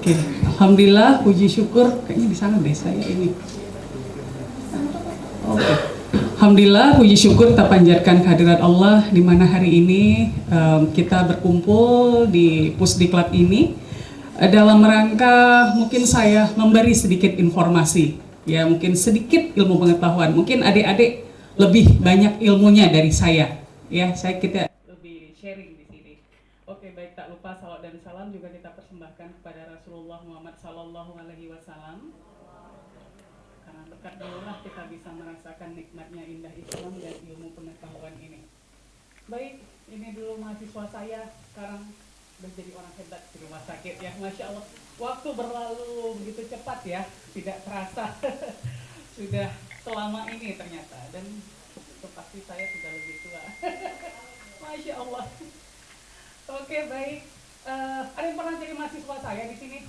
Oke, Alhamdulillah, puji syukur, kayaknya di sana deh saya ini. Oke. Alhamdulillah, puji syukur kita panjatkan kehadirat Allah di mana hari ini kita berkumpul di Pusdiklat ini dalam rangka mungkin saya memberi sedikit informasi, ya mungkin sedikit ilmu pengetahuan, mungkin adik-adik lebih banyak ilmunya dari saya, ya kita lebih sharing di sini. Oke, baik, tak lupa salawat dan salam juga kita persembahkan kepada Rasulullah Muhammad Sallallahu Alaihi Wasallam. Karena berkat dululah kita bisa merasakan nikmatnya indah Islam dan ilmu pengetahuan ini. Baik, ini dulu mahasiswa saya, sekarang udah jadi orang hebat di rumah sakit ya, Masya Allah. Waktu berlalu begitu cepat ya, tidak terasa. Sudah selama ini ternyata, dan itu pasti saya sudah lebih tua. Masya Allah. Oke, baik. Ada yang pernah jadi mahasiswa saya di sini?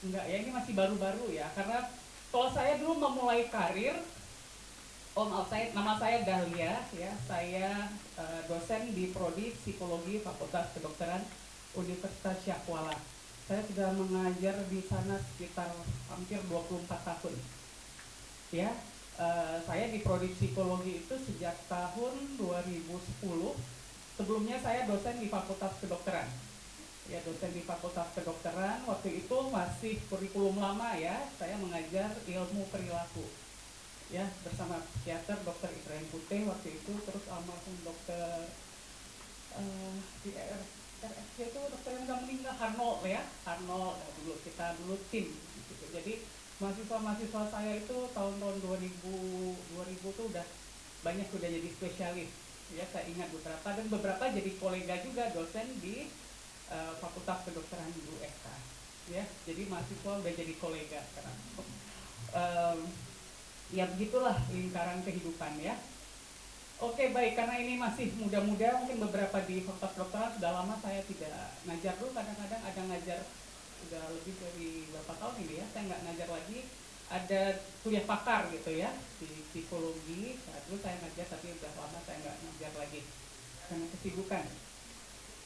Enggak ya, ini masih baru-baru ya, karena kalau saya dulu memulai karir, nama saya Dahlia ya, saya dosen di Prodi Psikologi Fakultas Kedokteran Universitas Syahkuala. Saya sudah mengajar di sana sekitar hampir 24 tahun. Ya, saya di Prodi Psikologi itu sejak tahun 2010. Sebelumnya saya dosen di Fakultas Kedokteran. Ya, dosen di Fakultas Kedokteran, waktu itu masih kurikulum lama ya, saya mengajar ilmu perilaku. Ya, bersama psikiater Dr. Ibrahim Putih waktu itu, terus almarhum dokter di RSC itu dokter yang udah meninggal, Harno ya, Harno, kita dulu tim gitu. Jadi mahasiswa saya itu tahun-tahun 2000 tuh udah banyak udah jadi spesialis. Ya, saya ingat beberapa jadi kolega juga dosen di Fakultas Kedokteran USK, ya, jadi mahasiswa udah jadi kolega sekarang. Ya begitulah lingkaran kehidupan ya. Oke, baik, karena ini masih muda-muda, mungkin beberapa di Fakultas Kedokteran sudah lama saya tidak ngajar dulu, kadang-kadang ada ngajar udah lebih dari berapa tahun ini ya, saya nggak ngajar lagi, ada kuliah pakar gitu ya di psikologi. Saat itu saya ngajar, tapi udah lama saya nggak ngajar lagi karena kesibukan.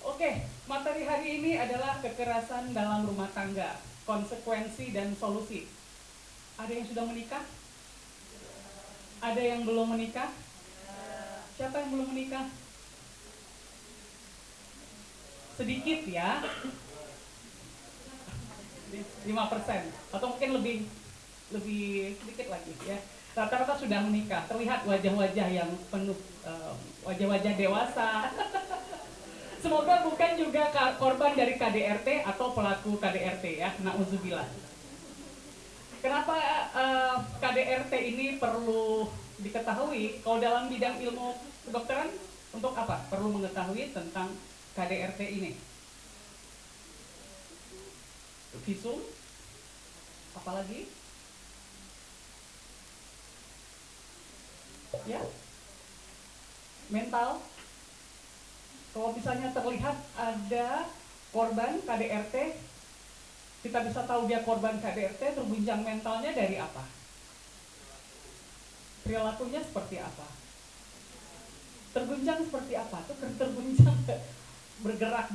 Oke, materi hari ini adalah kekerasan dalam rumah tangga, konsekuensi dan solusi. Ada yang sudah menikah? Ada yang belum menikah? Siapa yang belum menikah? Sedikit ya, 5%, atau mungkin lebih sedikit lagi ya. Rata-rata sudah menikah, terlihat wajah-wajah yang penuh, wajah-wajah dewasa. Semoga bukan juga korban dari KDRT atau pelaku KDRT ya, na'udzubillah. Kenapa KDRT ini perlu diketahui? Kalau dalam bidang ilmu kedokteran, untuk apa? Perlu mengetahui tentang KDRT ini. Visum, apalagi? Ya, mental. Kalau misalnya terlihat ada korban KDRT, kita bisa tahu dia korban KDRT, terguncang mentalnya dari apa? Perilakunya seperti apa? Terguncang seperti apa? Itu terguncang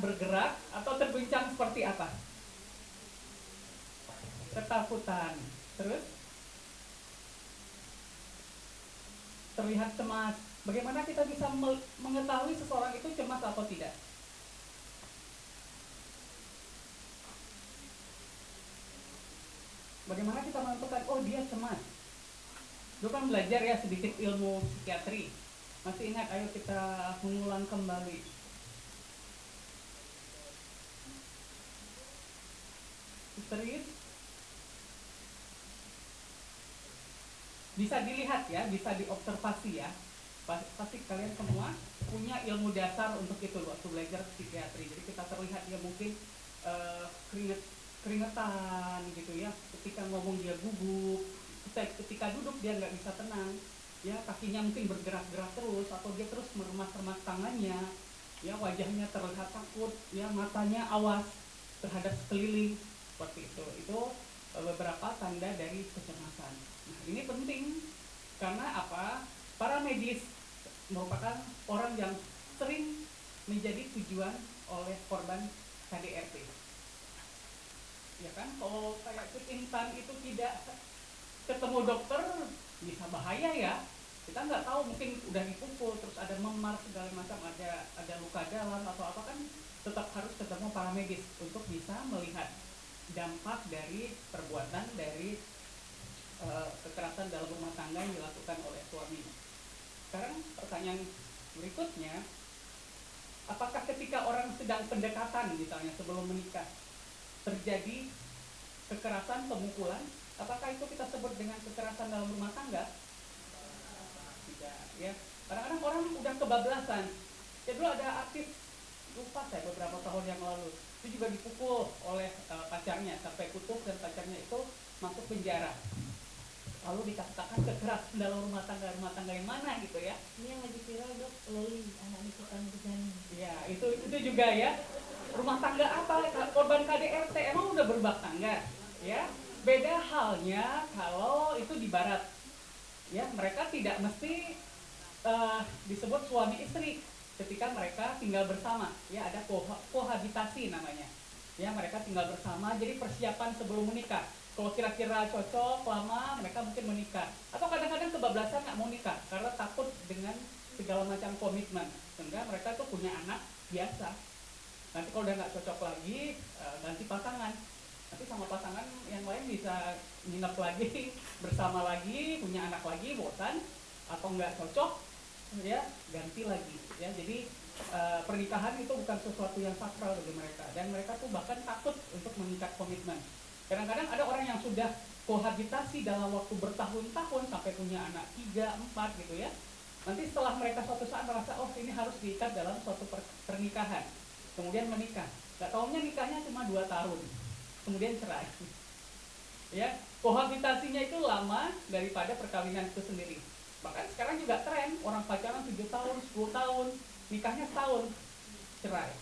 bergerak atau terguncang seperti apa? Ketakutan. Terus terlihat cemas. Bagaimana kita bisa mengetahui seseorang itu cemas atau tidak? Bagaimana kita menentukan, oh dia cemas? Dulu kan belajar ya sedikit ilmu psikiatri. Masih ingat, ayo kita mengulang kembali. Histeris? Bisa dilihat ya, bisa diobservasi ya. Pasti kalian semua punya ilmu dasar untuk itu waktu belajar psikiatri. Jadi kita terlihat dia mungkin keringetan gitu ya, ketika ngomong dia gugup, ketika duduk dia nggak bisa tenang ya, kakinya mungkin bergerak-gerak terus, atau dia terus meremas-remas tangannya ya, wajahnya terlihat takut ya, matanya awas terhadap sekeliling, seperti itu beberapa tanda dari kecemasan. Nah, ini penting karena apa? Para medis merupakan orang yang sering menjadi tujuan oleh korban KDRT. ya kan? Kalau kayak ikut instan itu tidak ketemu dokter bisa bahaya ya. Kita nggak tahu, mungkin udah dipukul terus ada memar segala macam, ada luka dalam atau apa, kan tetap harus ketemu paramedis untuk bisa melihat dampak dari perbuatan dari kekerasan dalam rumah tangga yang dilakukan oleh suami. Sekarang pertanyaan berikutnya, apakah ketika orang sedang pendekatan misalnya sebelum menikah terjadi kekerasan, pemukulan, apakah itu kita sebut dengan kekerasan dalam rumah tangga? Tidak, ya. Kadang-kadang orang udah kebablasan. Ya dulu ada artis, lupa saya beberapa tahun yang lalu, itu juga dipukul oleh pacarnya sampai kutub dan pacarnya itu masuk penjara. Lalu dikatakan kekerasan dalam rumah tangga yang mana gitu ya? Ini yang lagi viral dok, Loli, anak ikutan berjalan. Ya itu juga ya. Rumah tangga apa? Korban KDRT emang udah berumah tangga, ya. Beda halnya kalau itu di barat, ya mereka tidak mesti disebut suami istri ketika mereka tinggal bersama, ya ada kohabitasi namanya, ya mereka tinggal bersama, jadi persiapan sebelum menikah. Kalau kira-kira cocok lama, mereka mungkin menikah. Atau kadang-kadang kebablasan nggak mau nikah karena takut dengan segala macam komitmen, sehingga mereka tuh punya anak biasa. Nanti kalau udah nggak cocok lagi, ganti pasangan. Nanti sama pasangan yang lain bisa nginep lagi, bersama lagi, punya anak lagi, bosan atau nggak cocok, ya ganti lagi. Ya jadi pernikahan itu bukan sesuatu yang sakral bagi mereka, dan mereka tuh bahkan takut untuk mengikat komitmen. Kadang-kadang ada orang yang sudah kohabitasi dalam waktu bertahun-tahun sampai punya anak 3, 4 gitu ya. Nanti setelah mereka suatu saat merasa, oh ini harus diikat dalam suatu pernikahan, kemudian menikah. Gak taunya nikahnya cuma 2 tahun, kemudian cerai. Ya, kohabitasinya itu lama daripada perkawinan itu sendiri. Bahkan sekarang juga tren, orang pacaran 7 tahun, 10 tahun, nikahnya setahun, cerai.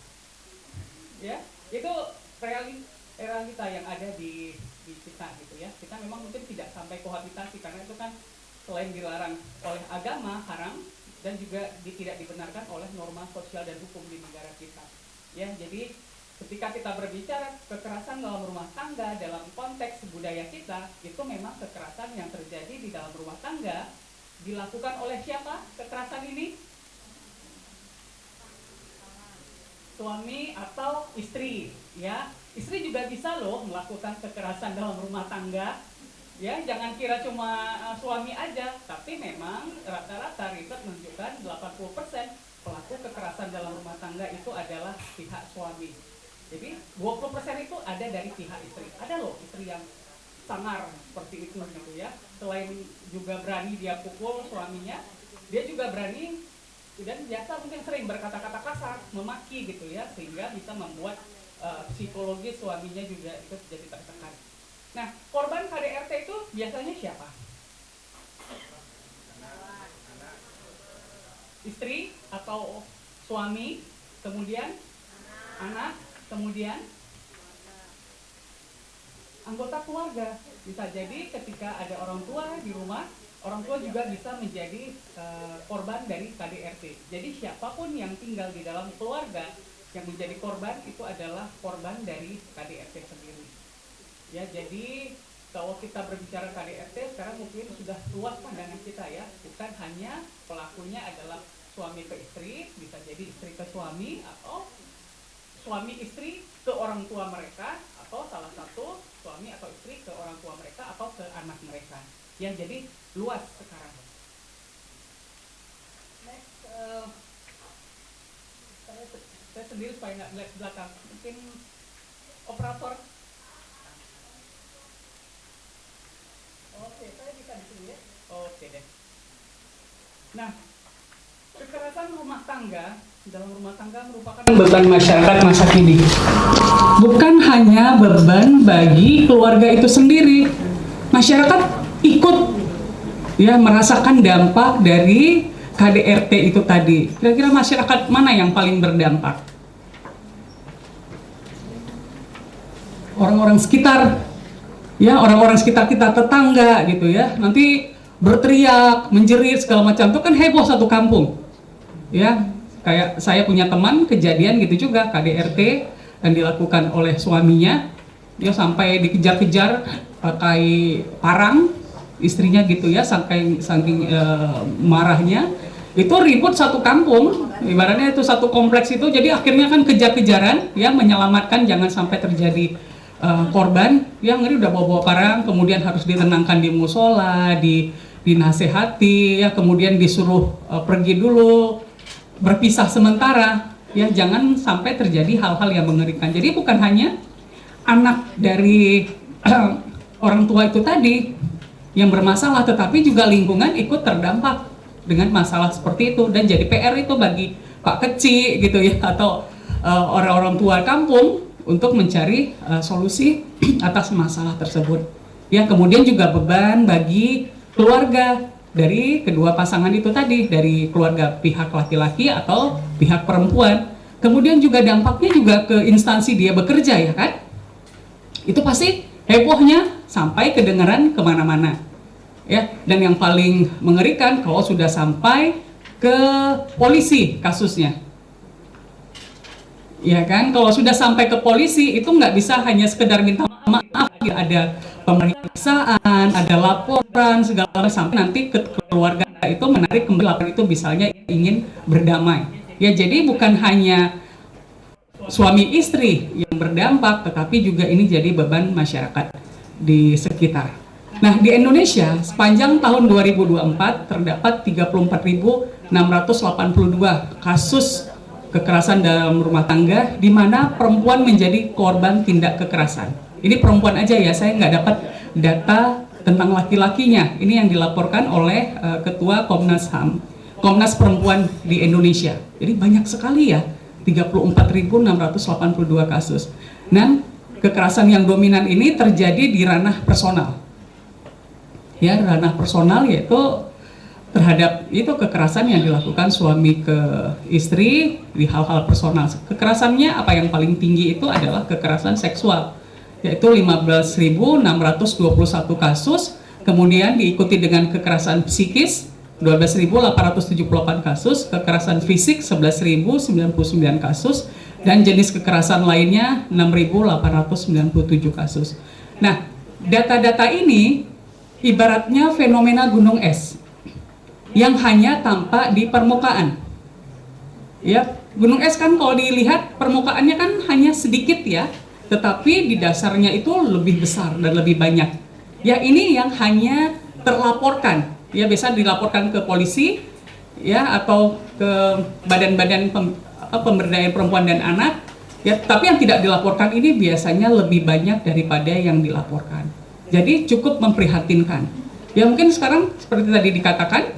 Ya, itu realita yang ada di kita gitu ya. Kita memang mungkin tidak sampai kohabitasi karena itu kan selain dilarang oleh agama, haram, dan juga tidak dibenarkan oleh norma sosial dan hukum di negara kita. Ya, jadi ketika kita berbicara kekerasan dalam rumah tangga dalam konteks budaya kita, itu memang kekerasan yang terjadi di dalam rumah tangga dilakukan oleh siapa? Kekerasan ini suami atau istri, ya. Istri juga bisa loh melakukan kekerasan dalam rumah tangga, ya. Jangan kira cuma suami aja, tapi memang rata-rata riset menunjukkan 80% pelaku kekerasan dalam rumah tangga itu adalah pihak suami. Jadi 20% itu ada dari pihak istri. Ada loh istri yang sangar seperti itu gitu ya. Selain juga berani dia pukul suaminya, dia juga berani dan biasa mungkin sering berkata-kata kasar, memaki gitu ya, sehingga bisa membuat psikologi suaminya juga itu jadi tertekan. Nah, korban KDRT itu biasanya siapa? Istri atau suami, kemudian anak, kemudian anggota keluarga. Bisa jadi ketika ada orang tua di rumah, orang tua juga bisa menjadi korban dari KDRT. Jadi siapapun yang tinggal di dalam keluarga yang menjadi korban itu adalah korban dari KDRT sendiri. Ya, jadi kalau kita berbicara KDRT sekarang mungkin sudah luas pandangan kita ya, bukan hanya pelakunya adalah suami ke istri, bisa jadi istri ke suami atau suami istri ke orang tua mereka, atau salah satu suami atau istri ke orang tua mereka atau ke anak mereka. Yang jadi luas sekarang. Next, saya sendiri supaya nggak melihat belakang, mungkin operator. Oke, saya bisa di sini ya. Oke deh. Nah, kekerasan rumah tangga dalam rumah tangga merupakan beban masyarakat masa kini. Bukan hanya beban bagi keluarga itu sendiri, masyarakat ikut ya merasakan dampak dari KDRT itu tadi. Kira-kira masyarakat mana yang paling berdampak? Orang-orang sekitar, ya orang-orang sekitar kita, tetangga gitu ya. Nanti berteriak, menjerit segala macam, itu kan heboh satu kampung. Ya, kayak saya punya teman kejadian gitu juga KDRT yang dilakukan oleh suaminya. dia sampai dikejar-kejar pakai parang istrinya gitu ya, saking marahnya. Itu ribut satu kampung, ibaratnya itu satu kompleks itu, jadi akhirnya kan kejar-kejaran ya, menyelamatkan jangan sampai terjadi korban yang ngeri udah bawa-bawa parang, kemudian harus ditenangkan di musola, dinasehati ya, kemudian disuruh pergi dulu, berpisah sementara ya, jangan sampai terjadi hal-hal yang mengerikan. Jadi bukan hanya anak dari orang tua itu tadi yang bermasalah, tetapi juga lingkungan ikut terdampak dengan masalah seperti itu, dan jadi PR itu bagi Pak Kecil gitu ya, atau orang-orang tua kampung untuk mencari solusi atas masalah tersebut. Ya, kemudian juga beban bagi keluarga dari kedua pasangan itu tadi, dari keluarga pihak laki-laki atau pihak perempuan. Kemudian juga dampaknya juga ke instansi dia bekerja ya kan. Itu pasti hebohnya sampai kedengaran kemana-mana. Ya, dan yang paling mengerikan kalau sudah sampai ke polisi kasusnya. Ya kan, kalau sudah sampai ke polisi itu nggak bisa hanya sekedar minta maaf, ya, ada pemeriksaan, ada laporan segala macam, sampai nanti ke keluarga itu menarik kembali laporan itu misalnya ingin berdamai. Ya, jadi bukan hanya suami istri yang berdampak, tetapi juga ini jadi beban masyarakat di sekitar. Nah, di Indonesia sepanjang tahun 2024 terdapat 34.682 kasus kekerasan dalam rumah tangga di mana perempuan menjadi korban tindak kekerasan. Ini perempuan aja ya, saya nggak dapat data tentang laki-lakinya. Ini yang dilaporkan oleh Ketua Komnas HAM, Komnas Perempuan di Indonesia. Jadi banyak sekali ya, 34.682 kasus. Dan kekerasan yang dominan ini terjadi di ranah personal. Ya, ranah personal yaitu terhadap itu kekerasan yang dilakukan suami ke istri di hal-hal personal. Kekerasannya apa yang paling tinggi itu adalah kekerasan seksual, yaitu 15.621 kasus, kemudian diikuti dengan kekerasan psikis 12.878 kasus, kekerasan fisik 11.099 kasus, dan jenis kekerasan lainnya 6.897 kasus. Nah, data-data ini ibaratnya fenomena gunung es yang hanya tampak di permukaan. Ya, gunung es kan kalau dilihat permukaannya kan hanya sedikit ya, tetapi di dasarnya itu lebih besar dan lebih banyak. Ya, ini yang hanya terlaporkan. Ya, biasa dilaporkan ke polisi ya, atau ke badan-badan pemberdayaan perempuan dan anak. Ya, tapi yang tidak dilaporkan ini biasanya lebih banyak daripada yang dilaporkan. Jadi cukup memprihatinkan. Ya, mungkin sekarang seperti tadi dikatakan,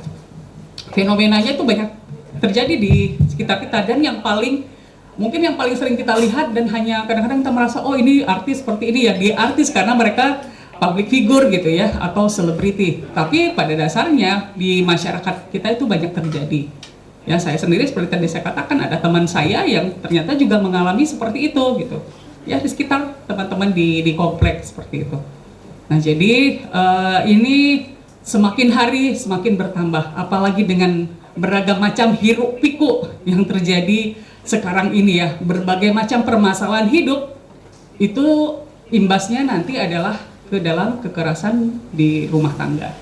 fenomenanya itu banyak terjadi di sekitar kita, dan yang paling sering kita lihat dan hanya kadang-kadang kita merasa oh ini artis seperti ini ya, dia artis karena mereka public figure gitu ya, atau selebriti. Tapi pada dasarnya di masyarakat kita itu banyak terjadi. Ya, saya sendiri seperti tadi saya katakan, ada teman saya yang ternyata juga mengalami seperti itu gitu. Ya, di sekitar teman-teman di kompleks seperti itu. Nah, jadi ini semakin hari semakin bertambah, apalagi dengan beragam macam hiruk pikuk yang terjadi sekarang ini ya, berbagai macam permasalahan hidup itu imbasnya nanti adalah ke dalam kekerasan di rumah tangga.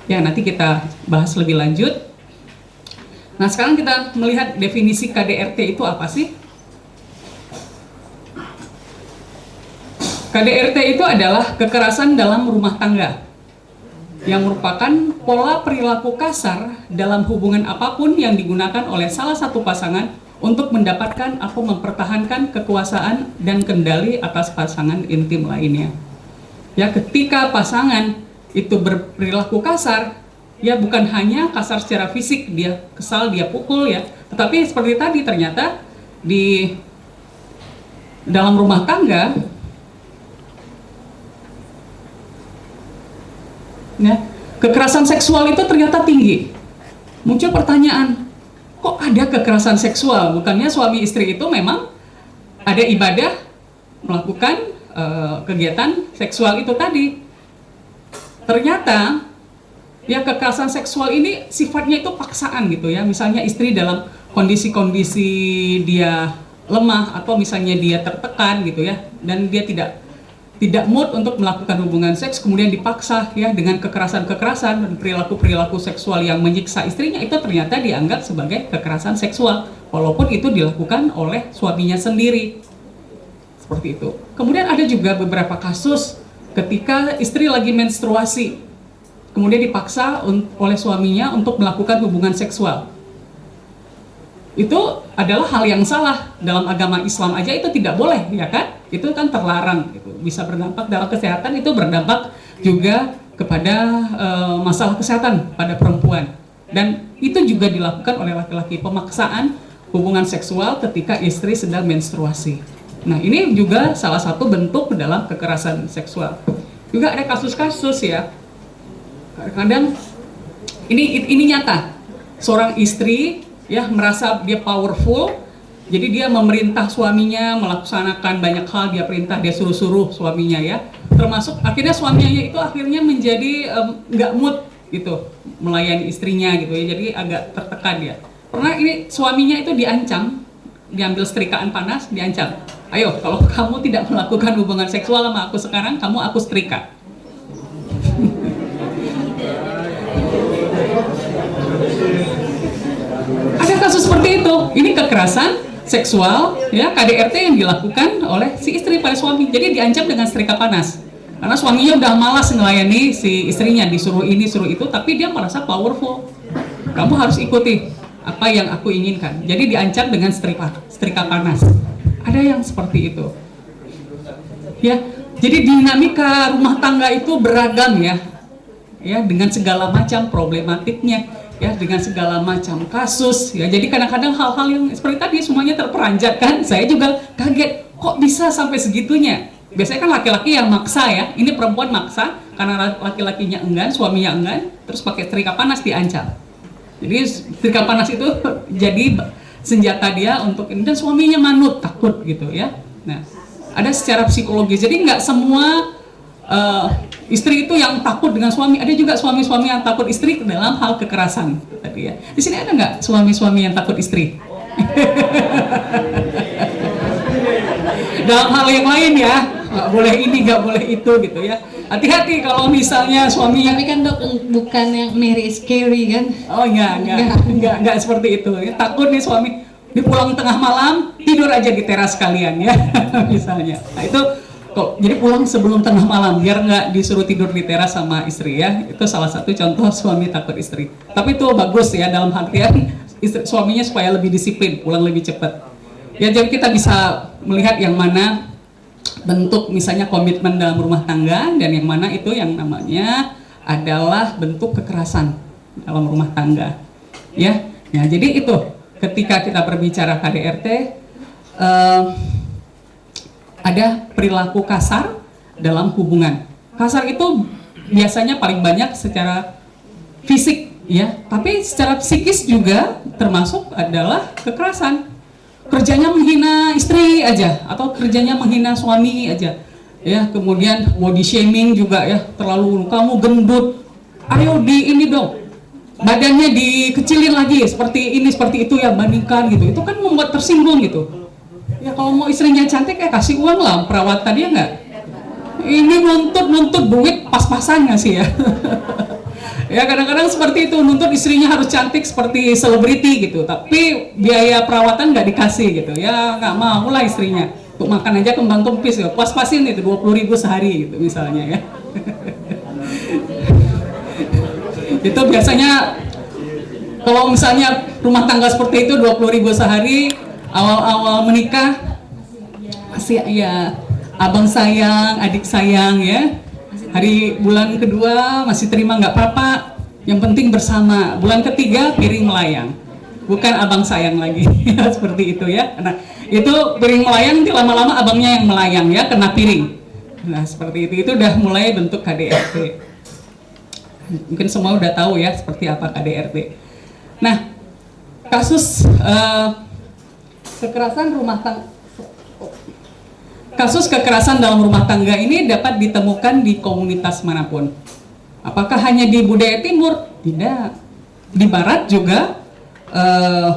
Ya, nanti kita bahas lebih lanjut. Nah, sekarang kita melihat definisi KDRT itu apa sih? KDRT itu adalah kekerasan dalam rumah tangga yang merupakan pola perilaku kasar dalam hubungan apapun yang digunakan oleh salah satu pasangan untuk mendapatkan atau mempertahankan kekuasaan dan kendali atas pasangan intim lainnya. Ya, ketika pasangan itu berperilaku kasar, ya bukan hanya kasar secara fisik, dia kesal, dia pukul ya, tetapi seperti tadi ternyata di dalam rumah tangga ya, kekerasan seksual itu ternyata tinggi. Muncul pertanyaan, kok ada kekerasan seksual? Bukannya suami istri itu memang ada ibadah, melakukan kegiatan seksual itu tadi. Ternyata ya kekerasan seksual ini sifatnya itu paksaan gitu ya. Misalnya istri dalam kondisi-kondisi dia lemah, atau misalnya dia tertekan gitu ya, dan dia tidak tidak mood untuk melakukan hubungan seks, kemudian dipaksa ya dengan kekerasan-kekerasan dan perilaku-perilaku seksual yang menyiksa istrinya, itu ternyata dianggap sebagai kekerasan seksual walaupun itu dilakukan oleh suaminya sendiri. Seperti itu. Kemudian ada juga beberapa kasus ketika istri lagi menstruasi, kemudian dipaksa oleh suaminya untuk melakukan hubungan seksual. Itu adalah hal yang salah. Dalam agama Islam aja itu tidak boleh, ya kan? Itu kan terlarang, gitu. Bisa berdampak dalam kesehatan, itu berdampak juga kepada masalah kesehatan pada perempuan. Dan itu juga dilakukan oleh laki-laki, pemaksaan hubungan seksual ketika istri sedang menstruasi. Nah, ini juga salah satu bentuk dalam kekerasan seksual. Juga ada kasus-kasus ya, kadang ini nyata, seorang istri ya merasa dia powerful, jadi dia memerintah suaminya melaksanakan banyak hal, dia perintah, dia suruh-suruh suaminya ya, termasuk akhirnya suaminya itu akhirnya menjadi nggak mood gitu melayani istrinya gitu ya, jadi agak tertekan dia. Pernah ini suaminya itu diancam, diambil setrikaan panas, diancam, ayo kalau kamu tidak melakukan hubungan seksual sama aku sekarang, kamu aku setrika. Ada kasus seperti itu. Ini kekerasan seksual ya, KDRT yang dilakukan oleh si istri pada suami. Jadi diancam dengan setrika panas. Karena suaminya udah malas ngelayani si istrinya, disuruh ini, suruh itu, tapi dia merasa powerful. Kamu harus ikuti apa yang aku inginkan. Jadi diancam dengan setrika panas. Ada yang seperti itu. Ya, jadi dinamika rumah tangga itu beragam ya. Ya, dengan segala macam problematiknya, ya, dengan segala macam kasus ya. Jadi kadang-kadang hal-hal yang seperti tadi semuanya terperanjat kan. Saya juga kaget, kok bisa sampai segitunya. Biasanya kan laki-laki yang maksa ya. Ini perempuan maksa karena laki-lakinya enggan, suaminya enggan, terus pakai setrika panas diancam. Jadi setrika panas itu jadi senjata dia untuk ini, dan suaminya manut, takut gitu ya. Nah, ada secara psikologis. Jadi nggak semua istri itu yang takut dengan suami, ada juga suami-suami yang takut istri dalam hal kekerasan tadi ya. Di sini ada nggak suami-suami yang takut istri? Dalam hal yang lain ya, nggak boleh ini, nggak boleh itu gitu ya. Hati-hati kalau misalnya suaminya. Tapi kan dok, bukan yang Mary is scary kan? Oh enggak seperti itu. Takut nih suami, di pulang tengah malam tidur aja di teras kalian ya, misalnya. Nah itu kok jadi pulang sebelum tengah malam biar nggak disuruh tidur di teras sama istri ya. Itu salah satu contoh suami takut istri. Tapi itu bagus ya, dalam artian suaminya supaya lebih disiplin, pulang lebih cepat. Ya, jadi kita bisa melihat yang mana bentuk misalnya komitmen dalam rumah tangga dan yang mana itu yang namanya adalah bentuk kekerasan dalam rumah tangga. Ya, jadi itu ketika kita berbicara KDRT, ada perilaku kasar dalam hubungan. Kasar itu biasanya paling banyak secara fisik ya, tapi secara psikis juga termasuk adalah kekerasan. Kerjanya menghina istri aja atau kerjanya menghina suami aja ya, kemudian body shaming juga ya, terlalu kamu gendut, ayo di ini dong, badannya dikecilin lagi, seperti ini seperti itu ya, bandingkan gitu. Itu kan membuat tersinggung gitu ya. Kalau mau istrinya cantik kasih uang lah perawatannya, nggak ini nuntut duit pas-pasan nggak sih ya. Ya kadang-kadang seperti itu, nuntut istrinya harus cantik seperti selebriti gitu, tapi biaya perawatan nggak dikasih gitu ya, nggak mau lah istrinya. Untuk makan aja kembang kempis ya, pas-pasin itu 20.000 sehari gitu misalnya ya. Itu biasanya kalau misalnya rumah tangga seperti itu 20.000 sehari, awal-awal menikah masih ya abang sayang, adik sayang ya. Hari bulan kedua masih terima nggak apa-apa, yang penting bersama. Bulan ketiga piring melayang, bukan abang sayang lagi. Seperti itu ya. Nah itu piring melayang, nanti lama-lama abangnya yang melayang ya, kena piring. Nah seperti itu udah mulai bentuk KDRT. Mungkin semua udah tahu ya seperti apa KDRT. Nah kasus kekerasan rumah tangga, kasus kekerasan dalam rumah tangga ini dapat ditemukan di komunitas manapun. Apakah hanya di budaya timur? Tidak. Di barat juga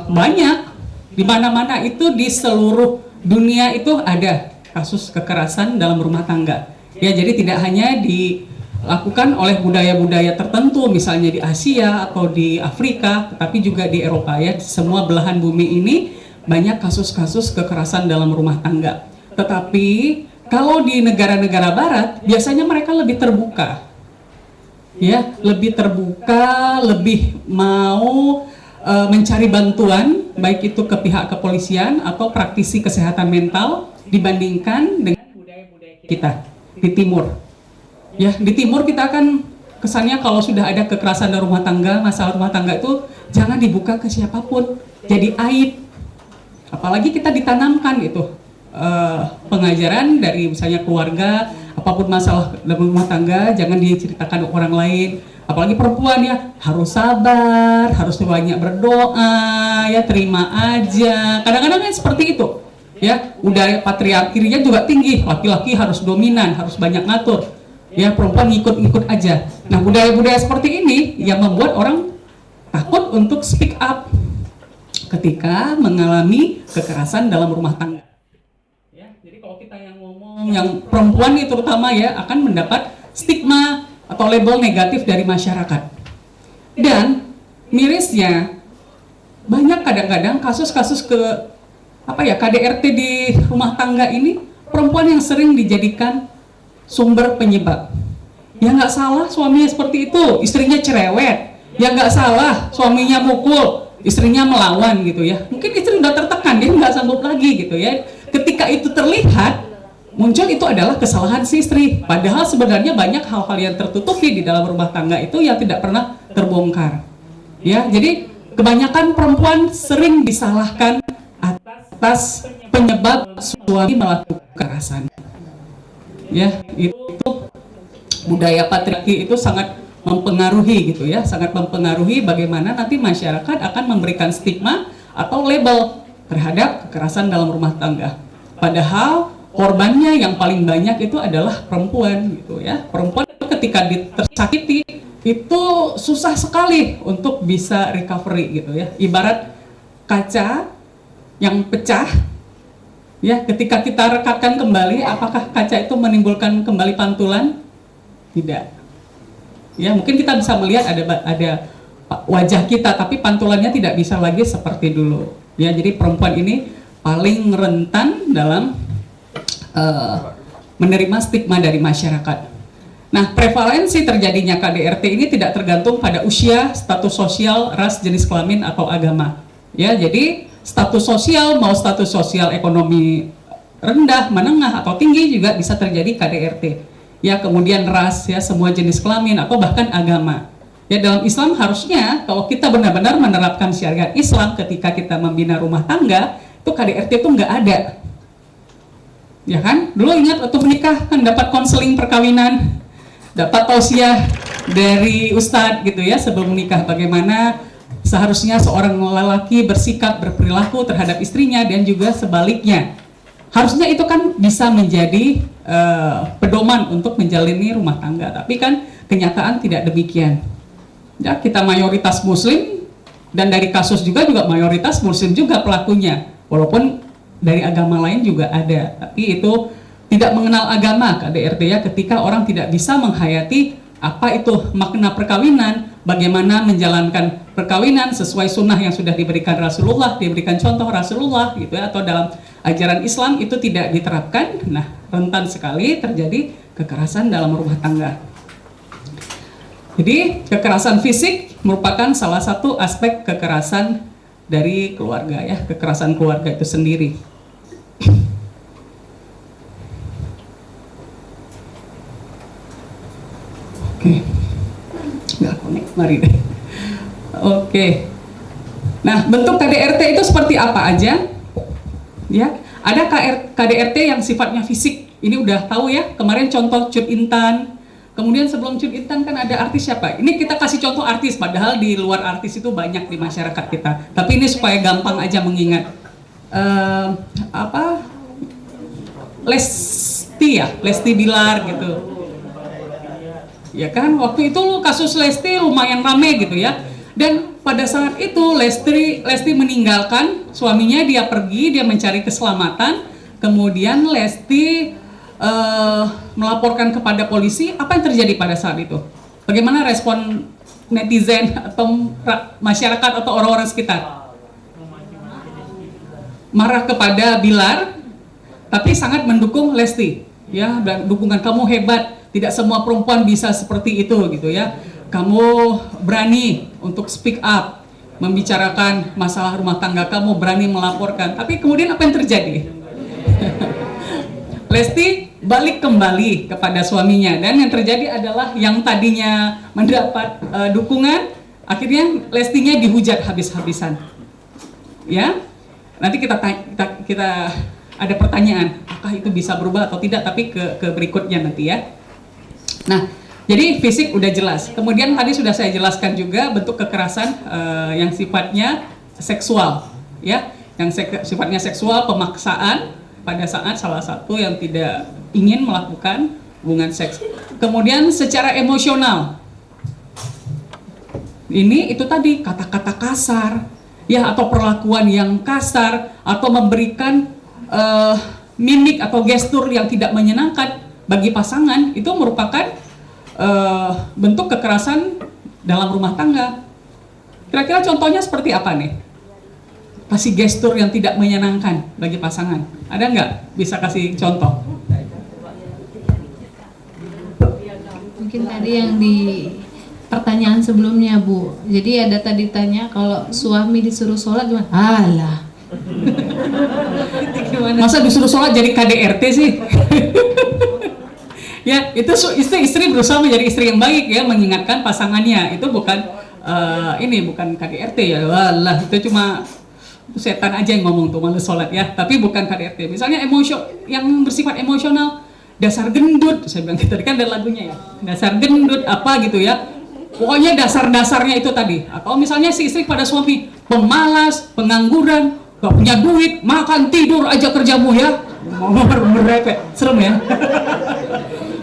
banyak. Di mana-mana itu, di seluruh dunia itu ada kasus kekerasan dalam rumah tangga. Ya, jadi tidak hanya dilakukan oleh budaya-budaya tertentu, misalnya di Asia atau di Afrika, tetapi juga di Eropa ya. Semua belahan bumi ini banyak kasus-kasus kekerasan dalam rumah tangga. Tetapi kalau di negara-negara barat, biasanya mereka lebih terbuka. Ya, lebih terbuka, lebih mau mencari bantuan, baik itu ke pihak kepolisian atau praktisi kesehatan mental dibandingkan dengan budaya-budaya kita di timur. Ya, di timur kita kan kesannya kalau sudah ada kekerasan dalam rumah tangga, masalah rumah tangga itu jangan dibuka ke siapapun, jadi aib. Apalagi kita ditanamkan itu pengajaran dari misalnya keluarga, apapun masalah dalam rumah tangga jangan diceritakan ke orang lain. Apalagi perempuan ya, harus sabar, harus banyak berdoa, ya terima aja. Kadang-kadang kan seperti itu. Ya, budaya patriarkinya juga tinggi. Laki-laki harus dominan, harus banyak ngatur. Ya, perempuan ngikut-ngikut aja. Nah, budaya-budaya seperti ini yang membuat orang takut untuk speak up ketika mengalami kekerasan dalam rumah tangga. Ya, jadi kalau kita yang ngomong, yang perempuan itu terutama ya akan mendapat stigma atau label negatif dari masyarakat. Dan mirisnya banyak kadang-kadang kasus-kasus KDRT di rumah tangga ini perempuan yang sering dijadikan sumber penyebab. Ya nggak salah suaminya seperti itu, istrinya cerewet. Ya nggak salah suaminya mukul, istrinya melawan gitu ya. Mungkin istri udah tertekan, dia nggak sanggup lagi gitu ya. Ketika itu terlihat, muncul itu adalah kesalahan si istri. Padahal sebenarnya banyak hal-hal yang tertutupi di dalam rumah tangga itu yang tidak pernah terbongkar. Ya, jadi kebanyakan perempuan sering disalahkan atas penyebab suami melakukan kekerasan. Ya, itu budaya patriarki itu sangat mempengaruhi gitu ya, sangat mempengaruhi bagaimana nanti masyarakat akan memberikan stigma atau label terhadap kekerasan dalam rumah tangga. Padahal korbannya yang paling banyak itu adalah perempuan gitu ya. Perempuan ketika tersakiti itu susah sekali untuk bisa recovery gitu ya. Ibarat kaca yang pecah ya, ketika kita rekatkan kembali, apakah kaca itu menimbulkan kembali pantulan? Tidak. Ya, mungkin kita bisa melihat ada wajah kita, tapi pantulannya tidak bisa lagi seperti dulu. Ya, jadi perempuan ini paling rentan dalam menerima stigma dari masyarakat. Nah, prevalensi terjadinya KDRT ini tidak tergantung pada usia, status sosial, ras, jenis kelamin atau agama. Ya, jadi status sosial, mau status sosial ekonomi rendah, menengah atau tinggi juga bisa terjadi KDRT. Ya, kemudian ras, ya semua jenis kelamin atau bahkan agama. Ya, dalam Islam harusnya kalau kita benar-benar menerapkan syariat Islam ketika kita membina rumah tangga, itu KDRT itu nggak ada. Ya kan? Dulu ingat waktu menikah kan dapat konseling perkawinan, dapat tausiah dari ustadz gitu ya sebelum menikah bagaimana seharusnya seorang lelaki bersikap, berperilaku terhadap istrinya dan juga sebaliknya. Harusnya itu kan bisa menjadi pedoman untuk menjalani rumah tangga, tapi kan kenyataan tidak demikian. Ya, kita mayoritas muslim dan dari kasus juga mayoritas muslim juga pelakunya, walaupun dari agama lain juga ada, tapi itu tidak mengenal agama KDRT ya, ketika orang tidak bisa menghayati apa itu makna perkawinan, bagaimana menjalankan perkawinan sesuai sunnah yang sudah diberikan Rasulullah, diberikan contoh Rasulullah gitu ya, atau dalam ajaran Islam itu tidak diterapkan. Nah, rentan sekali terjadi kekerasan dalam rumah tangga. Jadi kekerasan fisik merupakan salah satu aspek kekerasan dari keluarga ya, kekerasan keluarga itu sendiri. Oke, nggak connect, mari deh. Oke, nah bentuk KDRT itu seperti apa aja? Ya, ada KDRT yang sifatnya fisik. Ini udah tahu ya, kemarin contoh Cut Intan. Kemudian sebelum Cut Intan kan ada artis siapa? Ini kita kasih contoh artis, padahal di luar artis itu banyak di masyarakat kita. Tapi ini supaya gampang aja mengingat. Lesti Bilar gitu. Ya kan, waktu itu kasus Lesti lumayan rame gitu ya. Dan pada saat itu Lesti meninggalkan suaminya, dia pergi, dia mencari keselamatan. Kemudian Lesti melaporkan kepada polisi, apa yang terjadi pada saat itu? Bagaimana respon netizen atau masyarakat atau orang-orang sekitar? Marah kepada Bilar, tapi sangat mendukung Lesti. Ya, dukungan kamu hebat, tidak semua perempuan bisa seperti itu gitu ya. Kamu berani untuk speak up, membicarakan masalah rumah tangga kamu, berani melaporkan. Tapi kemudian apa yang terjadi? Lesti balik kembali kepada suaminya, dan yang terjadi adalah yang tadinya mendapat dukungan, akhirnya Lestinya dihujat habis-habisan. Ya, nanti kita ada pertanyaan, apakah itu bisa berubah atau tidak, tapi ke berikutnya nanti ya. Nah, jadi fisik udah jelas. Kemudian tadi sudah saya jelaskan juga bentuk kekerasan yang sifatnya seksual, ya, yang sifatnya seksual, pemaksaan pada saat salah satu yang tidak ingin melakukan hubungan seks. Kemudian secara emosional, ini itu tadi kata-kata kasar, ya, atau perlakuan yang kasar, atau memberikan mimik atau gestur yang tidak menyenangkan bagi pasangan, itu merupakan bentuk kekerasan dalam rumah tangga. Kira-kira contohnya seperti apa nih? Kasih gestur yang tidak menyenangkan bagi pasangan. Ada nggak? Bisa kasih contoh? Mungkin tadi yang di pertanyaan sebelumnya, Bu. Jadi ada tadi tanya kalau suami disuruh sholat gimana? Alah. Masa disuruh sholat jadi KDRT sih? Ya, itu istri berusaha menjadi istri yang baik ya, mengingatkan pasangannya. Itu bukan bukan KDRT ya. Walah, itu cuma setan aja yang ngomong tuh males sholat ya, tapi bukan KDRT. Misalnya yang bersifat emosional, dasar gendut, saya bilang tadi kan ada lagunya ya, dasar gendut apa gitu ya, pokoknya dasar-dasarnya itu tadi. Atau misalnya si istri pada suami, pemalas, pengangguran, gak punya duit, makan tidur aja kerjamu ya, merepek, serem ya.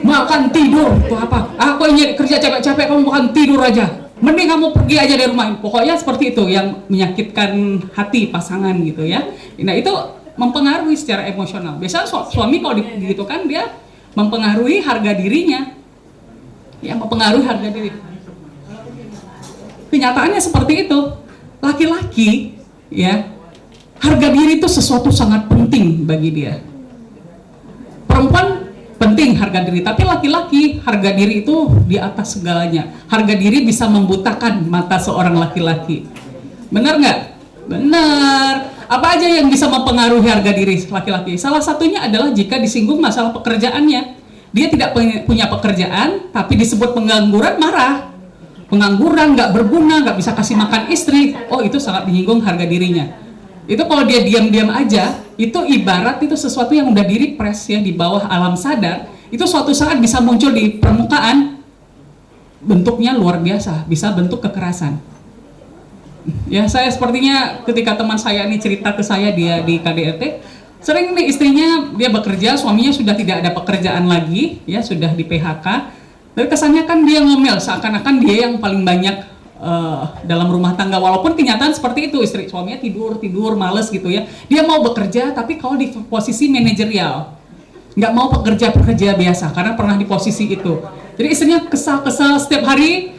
Makan tidur, itu apa? Aku ini kerja capek-capek, kamu makan tidur aja. Mending kamu pergi aja dari rumah. Pokoknya seperti itu yang menyakitkan hati pasangan gitu ya. Nah, itu mempengaruhi secara emosional. Biasanya suami kalau gitu kan dia mempengaruhi harga dirinya. Ya, mempengaruhi harga diri. Kenyataannya seperti itu. Laki-laki ya, harga diri itu sesuatu sangat penting bagi dia. Perempuan penting harga diri, tapi laki-laki harga diri itu di atas segalanya. Harga diri bisa membutakan mata seorang laki-laki. Benar nggak? Benar. Apa aja yang bisa mempengaruhi harga diri laki-laki? Salah satunya adalah jika disinggung masalah pekerjaannya. Dia tidak punya pekerjaan, tapi disebut pengangguran, marah. Pengangguran, nggak berguna, nggak bisa kasih makan istri. Oh, itu sangat menyinggung harga dirinya. Itu kalau dia diam-diam aja, itu ibarat itu sesuatu yang udah direpres ya di bawah alam sadar, itu suatu saat bisa muncul di permukaan, bentuknya luar biasa, bisa bentuk kekerasan. Ya, saya sepertinya ketika teman saya ini cerita ke saya, dia di KDRT, sering nih istrinya dia bekerja, suaminya sudah tidak ada pekerjaan lagi, ya sudah di PHK. Dari kesannya kan dia ngomel, seakan-akan dia yang paling banyak dalam rumah tangga, walaupun kenyataan seperti itu, istri suaminya tidur males gitu ya, dia mau bekerja tapi kalau di posisi manajerial, nggak mau pekerja biasa karena pernah di posisi itu. Jadi istrinya kesal setiap hari,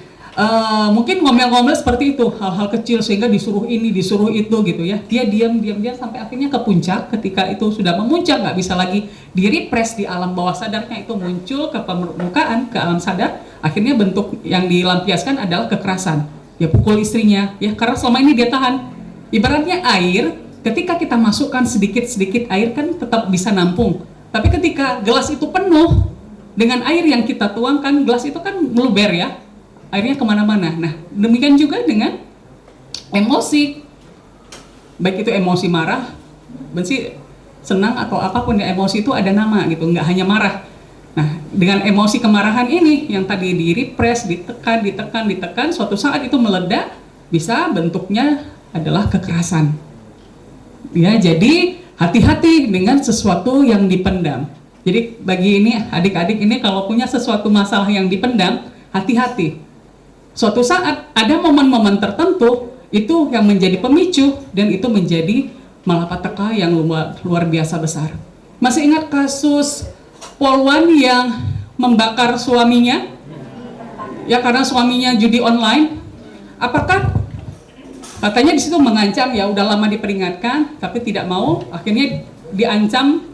mungkin ngomel-ngomel seperti itu, hal-hal kecil sehingga disuruh ini disuruh itu gitu ya. Dia diam sampai akhirnya ke puncak. Ketika itu sudah memuncak, nggak bisa lagi direpres di alam bawah sadarnya, itu muncul ke permukaan, ke alam sadar. Akhirnya bentuk yang dilampiaskan adalah kekerasan. Ya pukul istrinya, ya karena selama ini dia tahan. Ibaratnya air, ketika kita masukkan sedikit-sedikit air kan tetap bisa nampung. Tapi ketika gelas itu penuh dengan air yang kita tuangkan, gelas itu kan meluber ya, airnya kemana-mana. Nah, demikian juga dengan emosi. Baik itu emosi marah, benci, senang atau apapun ya, emosi itu ada nama gitu, nggak hanya marah. Nah, dengan emosi kemarahan ini yang tadi direpres, ditekan, suatu saat itu meledak, bisa bentuknya adalah kekerasan. Ya, jadi hati-hati dengan sesuatu yang dipendam. Jadi bagi ini adik-adik ini kalau punya sesuatu masalah yang dipendam, hati-hati. Suatu saat ada momen-momen tertentu itu yang menjadi pemicu dan itu menjadi malapetaka yang luar biasa besar. Masih ingat kasus Polwan yang membakar suaminya, ya karena suaminya judi online. Apakah katanya di situ mengancam, ya udah lama diperingatkan tapi tidak mau, akhirnya diancam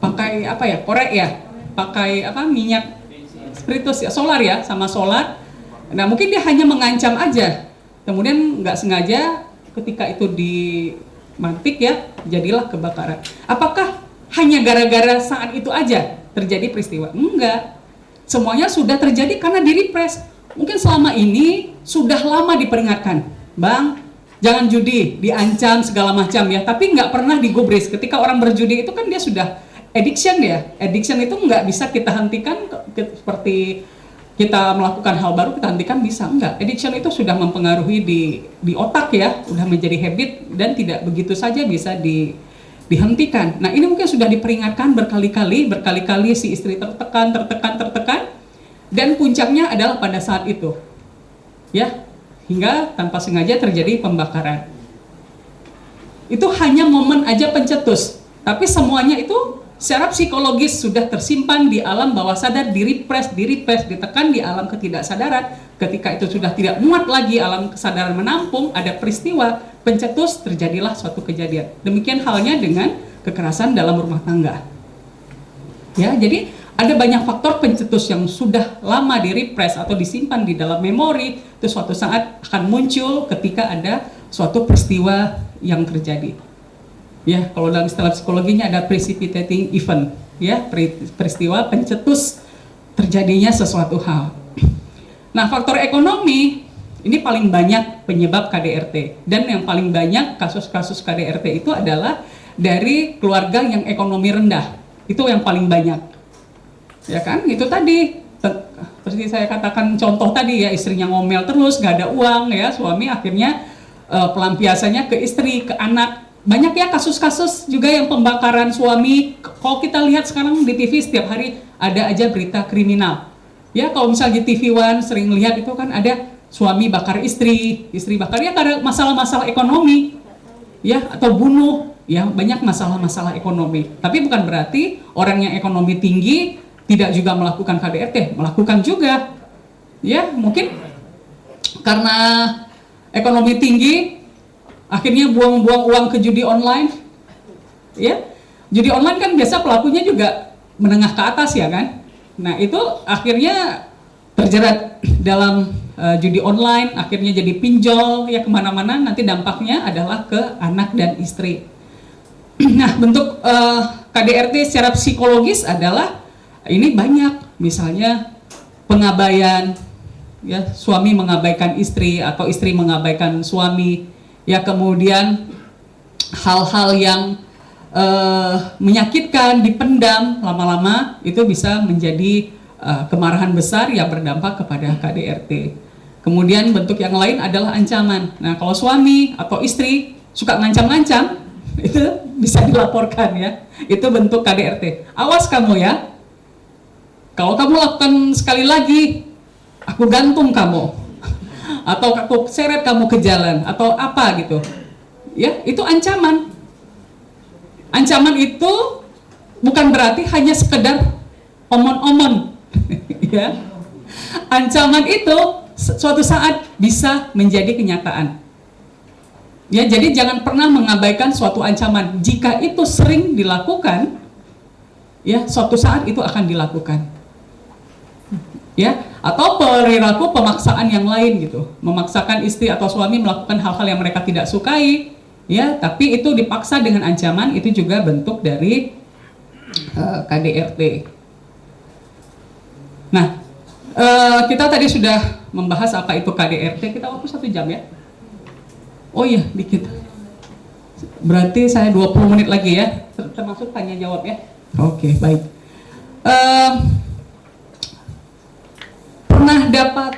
pakai apa ya, korek ya, pakai apa, minyak spiritus ya, solar ya, sama solar. Nah mungkin dia hanya mengancam aja, kemudian nggak sengaja ketika itu dimantik ya, jadilah kebakaran. Apakah hanya gara-gara saat itu aja terjadi peristiwa? Enggak, semuanya sudah terjadi karena di-repress. Mungkin selama ini sudah lama diperingatkan, Bang, jangan judi, diancam segala macam ya, tapi nggak pernah digubris. Ketika orang berjudi itu kan dia sudah addiction ya, addiction itu nggak bisa kita hentikan seperti kita melakukan hal baru kita hentikan, bisa enggak. Addiction itu sudah mempengaruhi di otak ya, udah menjadi habit dan tidak begitu saja bisa dihentikan. Nah ini mungkin sudah diperingatkan berkali-kali si istri tertekan, dan puncaknya adalah pada saat itu ya, hingga tanpa sengaja terjadi pembakaran. Itu hanya momen aja pencetus, tapi semuanya itu secara psikologis sudah tersimpan di alam bawah sadar, di-repress, ditekan di alam ketidaksadaran. Ketika itu sudah tidak muat lagi alam kesadaran menampung, ada peristiwa pencetus, terjadilah suatu kejadian. Demikian halnya dengan kekerasan dalam rumah tangga. Ya, jadi ada banyak faktor pencetus yang sudah lama di-repress atau disimpan di dalam memori, itu suatu saat akan muncul ketika ada suatu peristiwa yang terjadi. Ya, kalau dalam istilah psikologinya ada precipitating event, ya, peristiwa pencetus terjadinya sesuatu hal. Nah, faktor ekonomi ini paling banyak penyebab KDRT, dan yang paling banyak kasus-kasus KDRT itu adalah dari keluarga yang ekonomi rendah. Itu yang paling banyak. Ya kan? Itu tadi seperti saya katakan contoh tadi ya, istrinya ngomel terus, nggak ada uang ya, suami akhirnya pelampiasannya ke istri, ke anak. Banyak ya kasus-kasus juga yang pembakaran suami. Kalau kita lihat sekarang di TV setiap hari ada aja berita kriminal. Ya, kalau misalnya di TV One sering lihat itu kan ada suami bakar istri bakar ya karena masalah-masalah ekonomi. Ya, atau bunuh, ya banyak masalah-masalah ekonomi. Tapi bukan berarti orang yang ekonomi tinggi tidak juga melakukan KDRT, melakukan juga. Ya, mungkin karena ekonomi tinggi akhirnya buang-buang uang ke judi online. Ya, judi online kan biasa pelakunya juga menengah ke atas ya kan. Nah itu akhirnya terjerat dalam judi online, akhirnya jadi pinjol ya kemana-mana. Nanti dampaknya adalah ke anak dan istri. Nah bentuk KDRT secara psikologis adalah ini banyak, misalnya pengabaian, ya suami mengabaikan istri atau istri mengabaikan suami. Ya kemudian hal-hal yang menyakitkan dipendam lama-lama itu bisa menjadi kemarahan besar yang berdampak kepada KDRT. Kemudian bentuk yang lain adalah ancaman. Nah kalau suami atau istri suka ngancam-ngancam itu bisa dilaporkan ya. Itu bentuk KDRT. Awas kamu ya. Kalau kamu lakukan sekali lagi, aku gantung kamu. Atau aku seret kamu ke jalan atau apa gitu ya, itu ancaman. Ancaman itu bukan berarti hanya sekedar omon-omon ya. Ancaman itu suatu saat bisa menjadi kenyataan ya. Jadi jangan pernah mengabaikan suatu ancaman. Jika itu sering dilakukan ya, suatu saat itu akan dilakukan ya. Atau perilaku pemaksaan yang lain gitu, memaksakan istri atau suami melakukan hal-hal yang mereka tidak sukai ya, tapi itu dipaksa dengan ancaman, itu juga bentuk dari KDRT. Nah kita tadi sudah membahas apa itu KDRT. Kita waktu 1 jam ya. Oh iya dikit, berarti saya 20 menit lagi ya, termasuk tanya jawab ya. Oke, baik. Pernah dapat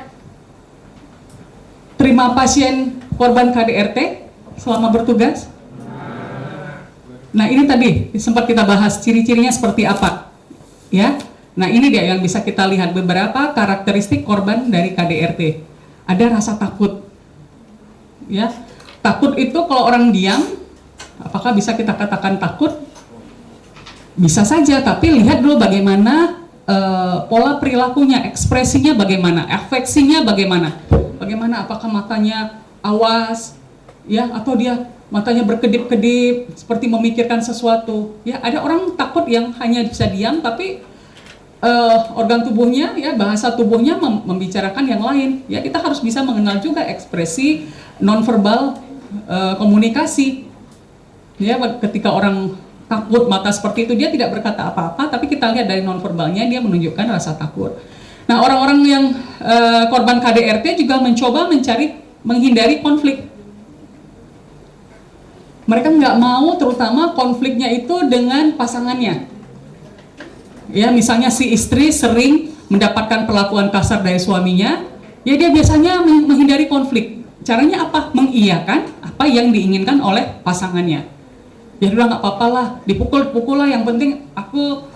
terima pasien korban KDRT selama bertugas? Nah ini tadi sempat kita bahas ciri-cirinya seperti apa ya. Nah ini dia yang bisa kita lihat, beberapa karakteristik korban dari KDRT. Ada rasa takut ya. Takut itu kalau orang diam, apakah bisa kita katakan takut? Bisa saja, tapi lihat dulu bagaimana pola perilakunya, ekspresinya bagaimana, afeksinya bagaimana. Bagaimana, apakah matanya awas, ya, atau dia matanya berkedip-kedip seperti memikirkan sesuatu. Ya, ada orang takut yang hanya bisa diam, tapi organ tubuhnya, ya, bahasa tubuhnya membicarakan yang lain. Ya, kita harus bisa mengenal juga ekspresi nonverbal komunikasi. Ya, ketika orang takut mata seperti itu, dia tidak berkata apa-apa, tapi kita lihat dari nonverbalnya dia menunjukkan rasa takut. Nah, orang-orang yang korban KDRT juga mencoba menghindari konflik. Mereka nggak mau, terutama konfliknya itu dengan pasangannya. Ya, misalnya si istri sering mendapatkan perlakuan kasar dari suaminya, ya dia biasanya menghindari konflik. Caranya apa? Mengiyakan apa yang diinginkan oleh pasangannya. Ya udah, nggak apa-apa lah, dipukul lah, yang penting aku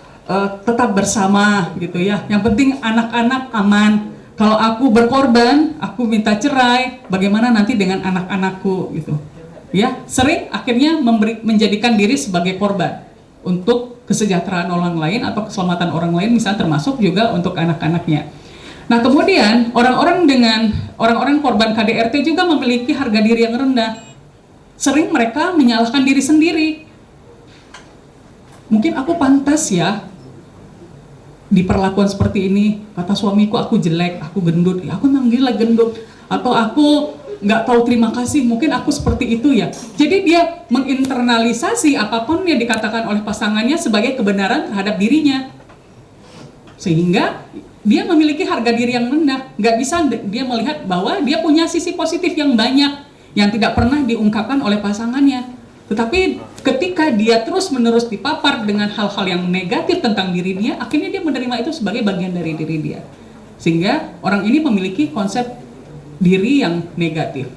tetap bersama gitu ya. Yang penting anak-anak aman. Kalau aku berkorban, aku minta cerai, bagaimana nanti dengan anak-anakku gitu. Ya, sering akhirnya menjadikan diri sebagai korban untuk kesejahteraan orang lain atau keselamatan orang lain, misalnya termasuk juga untuk anak-anaknya. Nah, kemudian orang-orang korban KDRT juga memiliki harga diri yang rendah. Sering mereka menyalahkan diri sendiri. Mungkin aku pantas ya diperlakukan seperti ini. Kata suamiku aku jelek, aku gendut, ya aku memang gila gendut. Atau aku nggak tahu terima kasih, mungkin aku seperti itu ya. Jadi dia menginternalisasi apapun yang dikatakan oleh pasangannya sebagai kebenaran terhadap dirinya. Sehingga dia memiliki harga diri yang rendah. Nggak bisa dia melihat bahwa dia punya sisi positif yang banyak, yang tidak pernah diungkapkan oleh pasangannya. Tetapi ketika dia terus-menerus dipapar dengan hal-hal yang negatif tentang dirinya, akhirnya dia menerima itu sebagai bagian dari diri dia. Sehingga orang ini memiliki konsep diri yang negatif.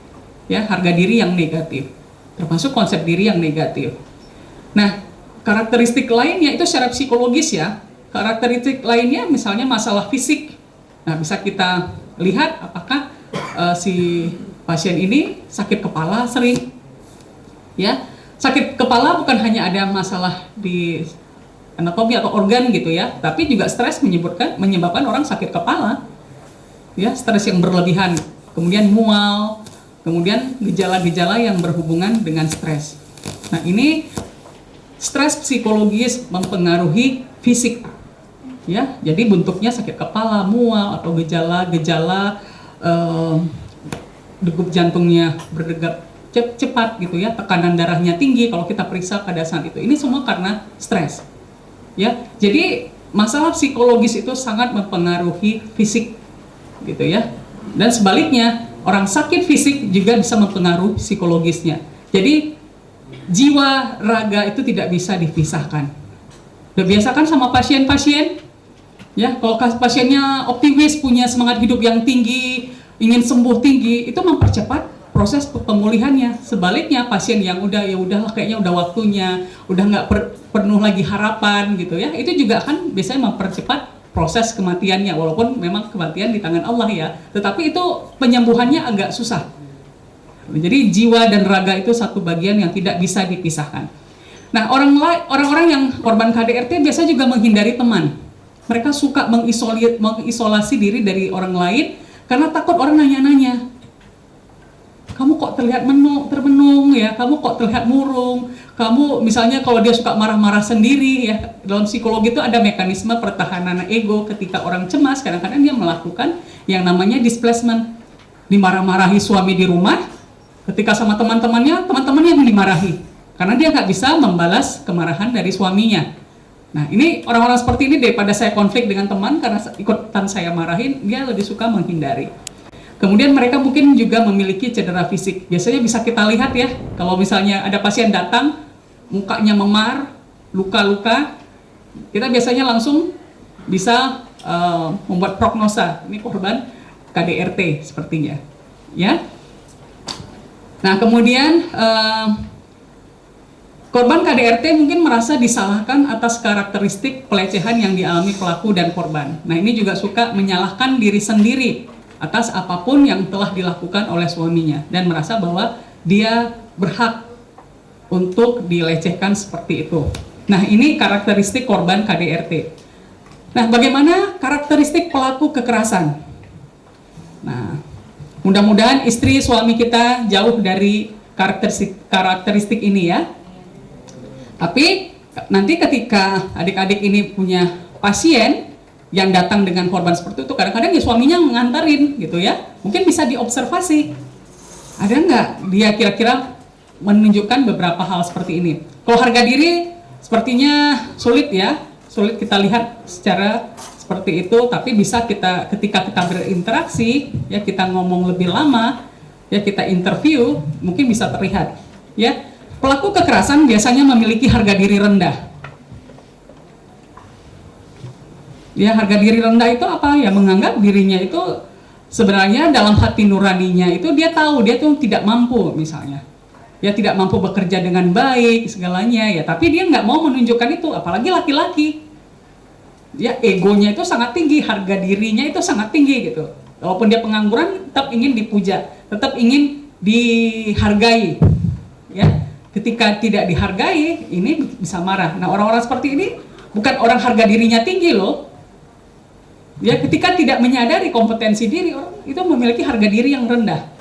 Ya, harga diri yang negatif. Termasuk konsep diri yang negatif. Nah, karakteristik lainnya itu secara psikologis ya. Karakteristik lainnya misalnya masalah fisik. Nah, bisa kita lihat apakah si pasien ini sakit kepala sering, ya. Sakit kepala bukan hanya ada masalah di anatomi atau organ gitu ya, tapi juga stres menyebabkan orang sakit kepala, ya, stres yang berlebihan, kemudian mual, kemudian gejala-gejala yang berhubungan dengan stres. Nah, ini stres psikologis mempengaruhi fisik, ya. Jadi bentuknya sakit kepala, mual, atau gejala-gejala degup jantungnya berdegup cepat gitu ya, tekanan darahnya tinggi kalau kita periksa pada saat itu. Ini semua karena stres. Ya. Jadi masalah psikologis itu sangat mempengaruhi fisik gitu ya. Dan sebaliknya, orang sakit fisik juga bisa mempengaruhi psikologisnya. Jadi jiwa raga itu tidak bisa dipisahkan. Udah biasakan sama pasien-pasien ya, kalau pasiennya optimis, punya semangat hidup yang tinggi, ingin sembuh tinggi, itu mempercepat proses pemulihannya. Sebaliknya, pasien yang udahlah kayaknya udah waktunya, udah nggak penuh lagi harapan gitu ya, itu juga akan biasanya mempercepat proses kematiannya, walaupun memang kematian di tangan Allah ya, tetapi itu penyembuhannya agak susah. Jadi jiwa dan raga itu satu bagian yang tidak bisa dipisahkan. Nah, orang-orang yang korban KDRT biasa juga menghindari teman. Mereka suka mengisolasi diri dari orang lain karena takut orang nanya-nanya. Kamu kok terlihat termenung ya, kamu kok terlihat murung, kamu misalnya kalau dia suka marah-marah sendiri ya, dalam psikologi itu ada mekanisme pertahanan ego. Ketika orang cemas, kadang-kadang dia melakukan yang namanya displacement. Dimarah-marahi suami di rumah, ketika sama teman-temannya yang dimarahi, karena dia nggak bisa membalas kemarahan dari suaminya. Nah, ini orang-orang seperti ini daripada saya konflik dengan teman karena ikutan saya marahin, dia lebih suka menghindari. Kemudian mereka mungkin juga memiliki cedera fisik. Biasanya bisa kita lihat ya, kalau misalnya ada pasien datang, mukanya memar, luka-luka, kita biasanya langsung bisa membuat prognosa, ini korban KDRT sepertinya. Ya. Nah, kemudian korban KDRT mungkin merasa disalahkan atas karakteristik pelecehan yang dialami pelaku dan korban. Nah, ini juga suka menyalahkan diri sendiri atas apapun yang telah dilakukan oleh suaminya dan merasa bahwa dia berhak untuk dilecehkan seperti itu. Nah, ini karakteristik korban KDRT. Nah, bagaimana karakteristik pelaku kekerasan? Nah, mudah-mudahan istri suami kita jauh dari karakteristik ini ya. Tapi nanti ketika adik-adik ini punya pasien yang datang dengan korban seperti itu, kadang-kadang ya suaminya mengantarin gitu ya. Mungkin bisa diobservasi. Ada nggak dia kira-kira menunjukkan beberapa hal seperti ini? Kalau harga diri sepertinya sulit ya. Sulit kita lihat secara seperti itu, tapi bisa kita ketika kita berinteraksi ya, kita ngomong lebih lama ya, kita interview, mungkin bisa terlihat ya. Pelaku kekerasan biasanya memiliki harga diri rendah. Ya, harga diri rendah itu apa? Ya, menganggap dirinya itu sebenarnya dalam hati nuraninya itu dia tahu dia tuh tidak mampu misalnya. Ya, tidak mampu bekerja dengan baik segalanya ya, tapi dia nggak mau menunjukkan itu, apalagi laki-laki. Ya, egonya itu sangat tinggi, harga dirinya itu sangat tinggi gitu. Walaupun dia pengangguran, tetap ingin dipuja, tetap ingin dihargai. Ya, ketika tidak dihargai, ini bisa marah. Nah, orang-orang seperti ini bukan orang harga dirinya tinggi loh. Ya, ketika tidak menyadari kompetensi diri, orang itu memiliki harga diri yang rendah.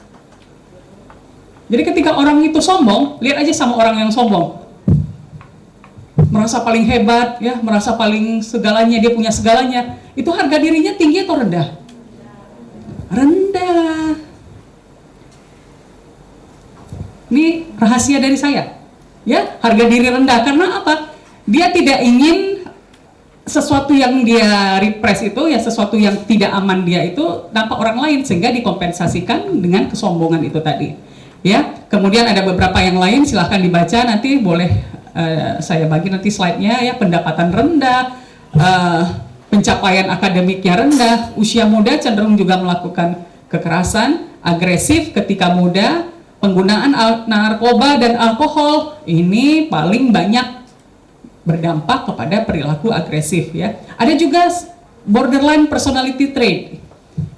Jadi ketika orang itu sombong, lihat aja sama orang yang sombong. Merasa paling hebat, ya, merasa paling segalanya, dia punya segalanya. Itu harga dirinya tinggi atau rendah? Rendah. Ini rahasia dari saya. Ya, harga diri rendah karena apa? Dia tidak ingin sesuatu yang dia repress itu, ya, sesuatu yang tidak aman dia itu nampak orang lain, sehingga dikompensasikan dengan kesombongan itu tadi. Ya, kemudian ada beberapa yang lain, silahkan dibaca nanti, boleh saya bagi nanti slide-nya ya. Pendapatan rendah, pencapaian akademiknya rendah, usia muda cenderung juga melakukan kekerasan, agresif ketika muda, penggunaan narkoba dan alkohol ini paling banyak berdampak kepada perilaku agresif ya. Ada juga borderline personality trait.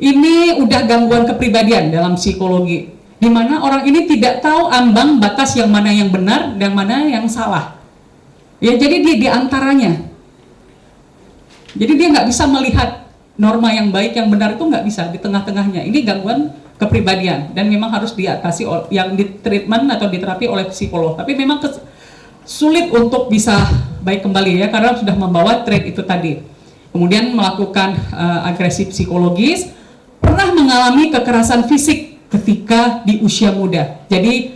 Ini udah gangguan kepribadian dalam psikologi, di mana orang ini tidak tahu ambang batas yang mana yang benar dan mana yang salah. Ya, jadi dia di antaranya. Jadi dia nggak bisa melihat norma yang baik yang benar, itu nggak bisa, di tengah-tengahnya. Ini gangguan kepribadian dan memang harus diatasi yang ditreatment atau diterapi oleh psikolog. Tapi memang sulit untuk bisa baik kembali ya, karena sudah membawa trait itu tadi. Kemudian melakukan agresi psikologis, pernah mengalami kekerasan fisik ketika di usia muda. Jadi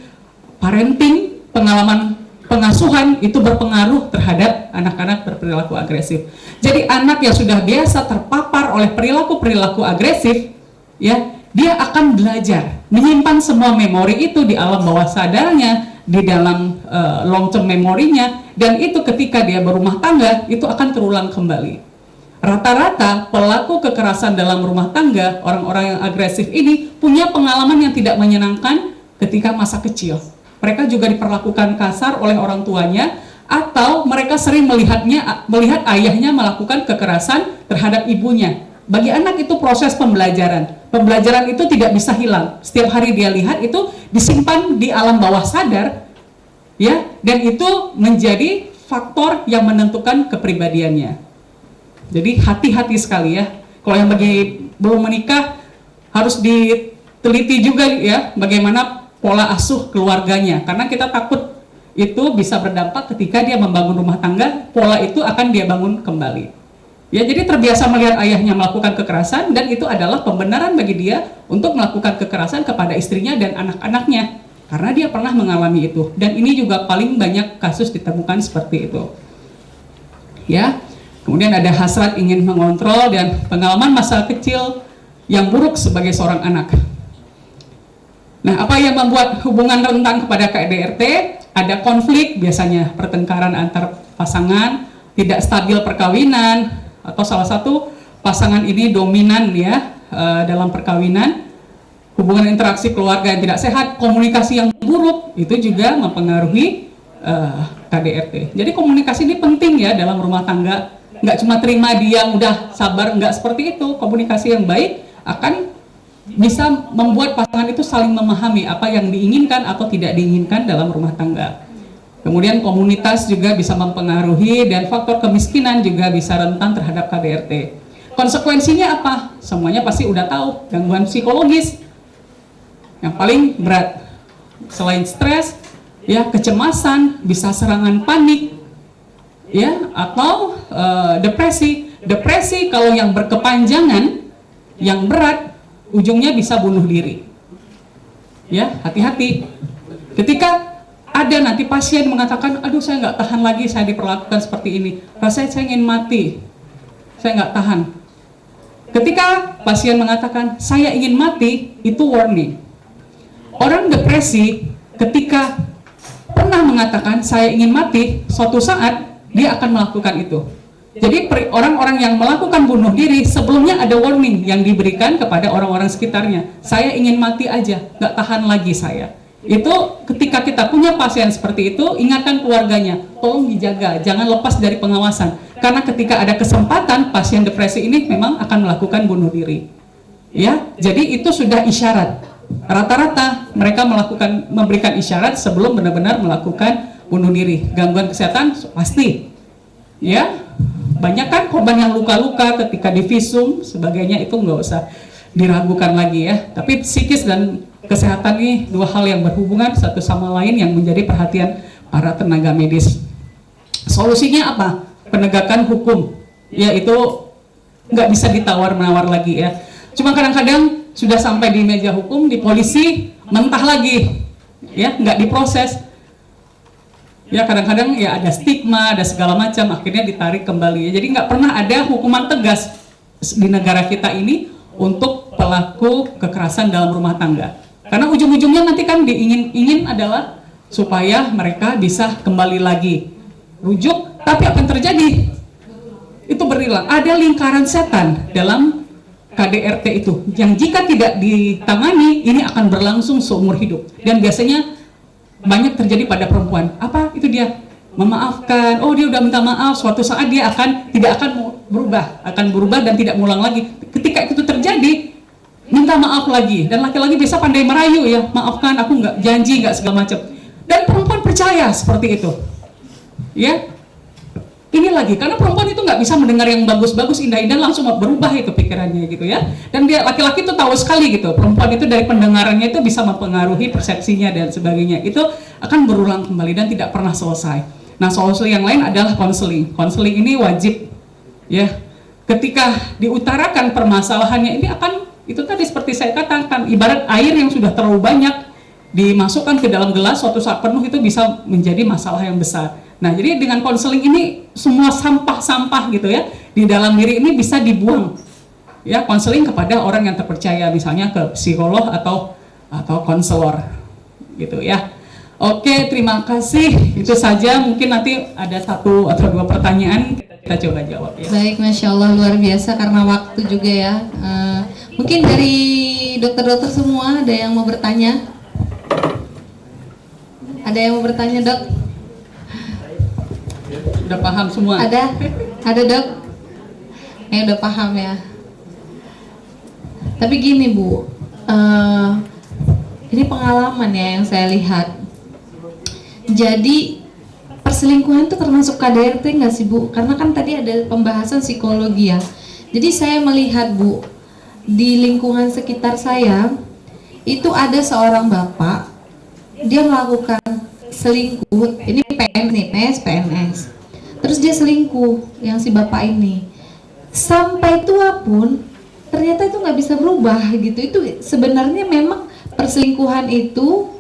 parenting, pengalaman pengasuhan itu berpengaruh terhadap anak-anak berperilaku agresif. Jadi anak yang sudah biasa terpapar oleh perilaku-perilaku agresif, ya, dia akan belajar menyimpan semua memori itu di alam bawah sadarnya, di dalam long term memorinya, dan itu ketika dia berumah tangga itu akan terulang kembali. Rata-rata pelaku kekerasan dalam rumah tangga, orang-orang yang agresif ini punya pengalaman yang tidak menyenangkan ketika masa kecil. Mereka juga diperlakukan kasar oleh orang tuanya, atau mereka sering melihat ayahnya melakukan kekerasan terhadap ibunya. Bagi anak itu proses pembelajaran. Pembelajaran itu tidak bisa hilang. Setiap hari dia lihat itu disimpan di alam bawah sadar, ya, dan itu menjadi faktor yang menentukan kepribadiannya. Jadi hati-hati sekali ya. Kalau yang belum menikah harus diteliti juga ya, bagaimana pola asuh keluarganya. Karena kita takut itu bisa berdampak ketika dia membangun rumah tangga, pola itu akan dia bangun kembali. Ya, jadi terbiasa melihat ayahnya melakukan kekerasan, dan itu adalah pembenaran bagi dia untuk melakukan kekerasan kepada istrinya dan anak-anaknya. Karena dia pernah mengalami itu. Dan ini juga paling banyak kasus ditemukan seperti itu. Ya. Kemudian ada hasrat ingin mengontrol dan pengalaman masa kecil yang buruk sebagai seorang anak. Nah, apa yang membuat hubungan rentan kepada KDRT? Ada konflik, biasanya pertengkaran antar pasangan, tidak stabil perkawinan, atau salah satu pasangan ini dominan ya dalam perkawinan, hubungan interaksi keluarga yang tidak sehat, komunikasi yang buruk, itu juga mempengaruhi KDRT. Jadi komunikasi ini penting ya dalam rumah tangga. Nggak cuma terima dia udah sabar, nggak seperti itu. Komunikasi yang baik akan bisa membuat pasangan itu saling memahami apa yang diinginkan atau tidak diinginkan dalam rumah tangga. Kemudian komunitas juga bisa mempengaruhi, dan faktor kemiskinan juga bisa rentan terhadap KDRT. Konsekuensinya apa? Semuanya pasti udah tahu, gangguan psikologis yang paling berat. Selain stres, ya kecemasan, bisa serangan panik, ya, atau depresi. Depresi kalau yang berkepanjangan, yang berat, ujungnya bisa bunuh diri. Ya, hati-hati. Ketika ada nanti pasien mengatakan, aduh saya nggak tahan lagi, saya diperlakukan seperti ini, rasanya saya ingin mati, saya nggak tahan. Ketika pasien mengatakan, saya ingin mati, itu warning. Orang depresi ketika pernah mengatakan, saya ingin mati, suatu saat dia akan melakukan itu. Jadi orang-orang yang melakukan bunuh diri, sebelumnya ada warning yang diberikan kepada orang-orang sekitarnya. Saya ingin mati aja, nggak tahan lagi saya. Itu ketika kita punya pasien seperti itu, ingatkan keluarganya, tolong dijaga, jangan lepas dari pengawasan. Karena ketika ada kesempatan, pasien depresi ini memang akan melakukan bunuh diri. Ya, jadi itu sudah isyarat. Rata-rata mereka memberikan isyarat sebelum benar-benar melakukan bunuh diri. Gangguan kesehatan pasti. Ya, banyak kan korban yang luka-luka ketika divisum, sebagainya, itu nggak usah diragukan lagi ya. Tapi psikis dan kesehatan ini dua hal yang berhubungan satu sama lain yang menjadi perhatian para tenaga medis. Solusinya apa? Penegakan hukum, yaitu nggak bisa ditawar-menawar lagi ya. Cuma kadang-kadang sudah sampai di meja hukum, di polisi mentah lagi, ya nggak diproses. Ya kadang-kadang ya ada stigma, ada segala macam, akhirnya ditarik kembali. Ya. Jadi nggak pernah ada hukuman tegas di negara kita ini untuk pelaku kekerasan dalam rumah tangga. Karena ujung-ujungnya nanti kan diingin adalah supaya mereka bisa kembali lagi rujuk. Tapi apa yang terjadi? Itu berulang. Ada lingkaran setan dalam KDRT itu, yang jika tidak ditangani, ini akan berlangsung seumur hidup. Dan biasanya banyak terjadi pada perempuan. Apa itu dia? Memaafkan. Oh, dia udah minta maaf. Suatu saat dia tidak akan berubah dan tidak mengulang lagi. Ketika itu terjadi, minta maaf lagi. Dan laki-laki bisa pandai merayu ya, maafkan, aku nggak janji, nggak segala macam. Dan perempuan percaya seperti itu. Ya. Ini lagi, karena perempuan itu nggak bisa mendengar yang bagus-bagus, indah-indah, langsung berubah itu pikirannya gitu ya. Dan dia laki-laki itu tahu sekali gitu, perempuan itu dari pendengarannya itu bisa mempengaruhi persepsinya dan sebagainya. Itu akan berulang kembali dan tidak pernah selesai. Nah, solusi yang lain adalah konseling. Konseling ini wajib ya. Ketika diutarakan permasalahannya, ini akan, itu tadi seperti saya katakan, ibarat air yang sudah terlalu banyak dimasukkan ke dalam gelas, suatu saat penuh itu bisa menjadi masalah yang besar. Nah, jadi dengan konseling ini semua sampah-sampah gitu ya di dalam diri ini bisa dibuang. Ya, konseling kepada orang yang terpercaya, misalnya ke psikolog atau konselor gitu ya. Oke, terima kasih. Itu saja, mungkin nanti ada satu atau dua pertanyaan kita coba jawab ya. Baik, Masya Allah, luar biasa karena waktu juga ya. Mungkin dari dokter-dokter semua ada yang mau bertanya? Ada yang mau bertanya, Dok? Udah paham semua? Ada Dok? Udah paham ya. Tapi gini Bu, ini pengalaman ya yang saya lihat. Jadi perselingkuhan itu termasuk KDRT nggak sih Bu? Karena kan tadi ada pembahasan psikologi ya. Jadi saya melihat Bu, di lingkungan sekitar saya itu ada seorang bapak, dia melakukan selingkuh. Ini PNS. Terus dia selingkuh, yang si bapak ini. Sampai tua pun ternyata itu nggak bisa berubah gitu. Itu sebenarnya memang perselingkuhan itu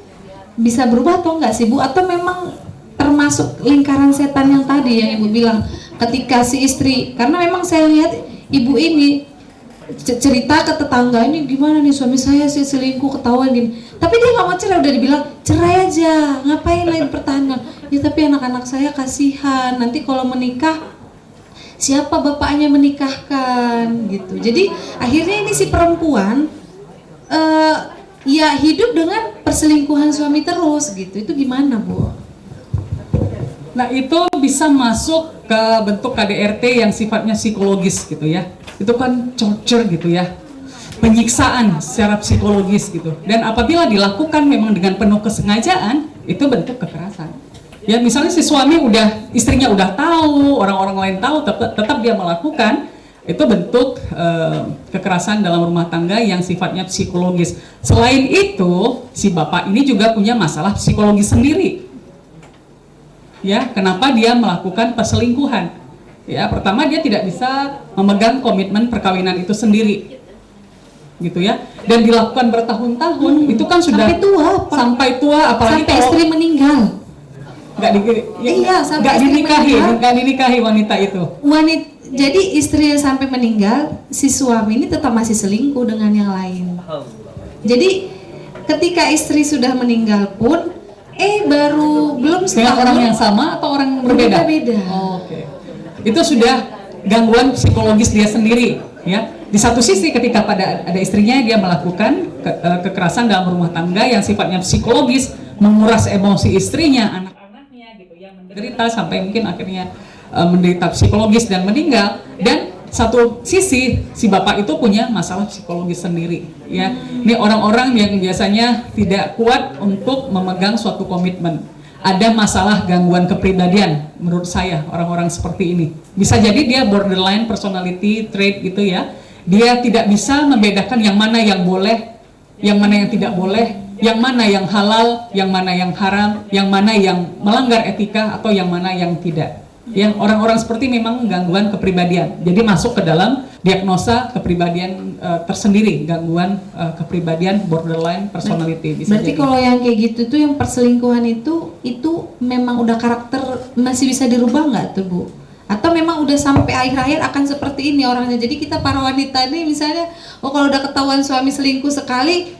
bisa berubah atau nggak sih Bu? Atau memang termasuk lingkaran setan yang tadi yang Ibu bilang, ketika si istri, karena memang saya lihat ibu ini cerita ke tetangga, ini gimana nih suami saya sih selingkuh, ketahuan gini. Tapi dia nggak mau cerai, udah dibilang cerai aja, ngapain lagi pertahankan? Ya tapi anak-anak saya kasihan, nanti kalau menikah siapa bapaknya menikahkan gitu. Jadi akhirnya ini si perempuan ya hidup dengan perselingkuhan suami terus gitu. Itu gimana Bu? Nah, itu bisa masuk ke bentuk KDRT yang sifatnya psikologis gitu ya. Itu kan torture gitu ya, penyiksaan secara psikologis gitu. Dan apabila dilakukan memang dengan penuh kesengajaan, itu bentuk kekerasan. Ya misalnya si suami istrinya udah tahu, orang-orang lain tahu, tetap dia melakukan, itu bentuk kekerasan dalam rumah tangga yang sifatnya psikologis. Selain itu, si bapak ini juga punya masalah psikologis sendiri. Ya, kenapa dia melakukan perselingkuhan? Ya, pertama dia tidak bisa memegang komitmen perkawinan itu sendiri, gitu ya. Dan dilakukan bertahun-tahun, itu kan sudah sampai tua, Pak. Sampai tua, apalagi sampai kalau istri meninggal. Nggak dinikahi wanita itu. Jadi istri sampai meninggal, si suami ini tetap masih selingkuh dengan yang lain. Jadi ketika istri sudah meninggal pun, baru belum dengan orang yang sama atau orang berbeda? Beda. Oke. Itu sudah gangguan psikologis dia sendiri, ya. Di satu sisi ketika ada istrinya, dia melakukan kekerasan dalam rumah tangga yang sifatnya psikologis, menguras emosi istrinya, anak-anaknya gitu ya, menderita sampai mungkin akhirnya menderita psikologis dan meninggal. Dan satu sisi si bapak itu punya masalah psikologis sendiri, ya. Ini orang-orang yang biasanya tidak kuat untuk memegang suatu komitmen. Ada masalah gangguan kepribadian menurut saya orang-orang seperti ini. Bisa jadi dia borderline personality trait gitu ya. Dia tidak bisa membedakan yang mana yang boleh, yang mana yang tidak boleh, yang mana yang halal, yang mana yang haram, yang mana yang melanggar etika atau yang mana yang tidak. Ya, orang-orang seperti memang gangguan kepribadian. Jadi masuk ke dalam diagnosa kepribadian tersendiri, gangguan kepribadian borderline personality. Bisa berarti jadi. Kalau yang kayak gitu tuh, yang perselingkuhan itu memang udah karakter masih bisa dirubah nggak tuh Bu? Atau memang udah sampai akhir-akhir akan seperti ini orangnya? Jadi kita para wanita nih misalnya, kalau udah ketahuan suami selingkuh sekali,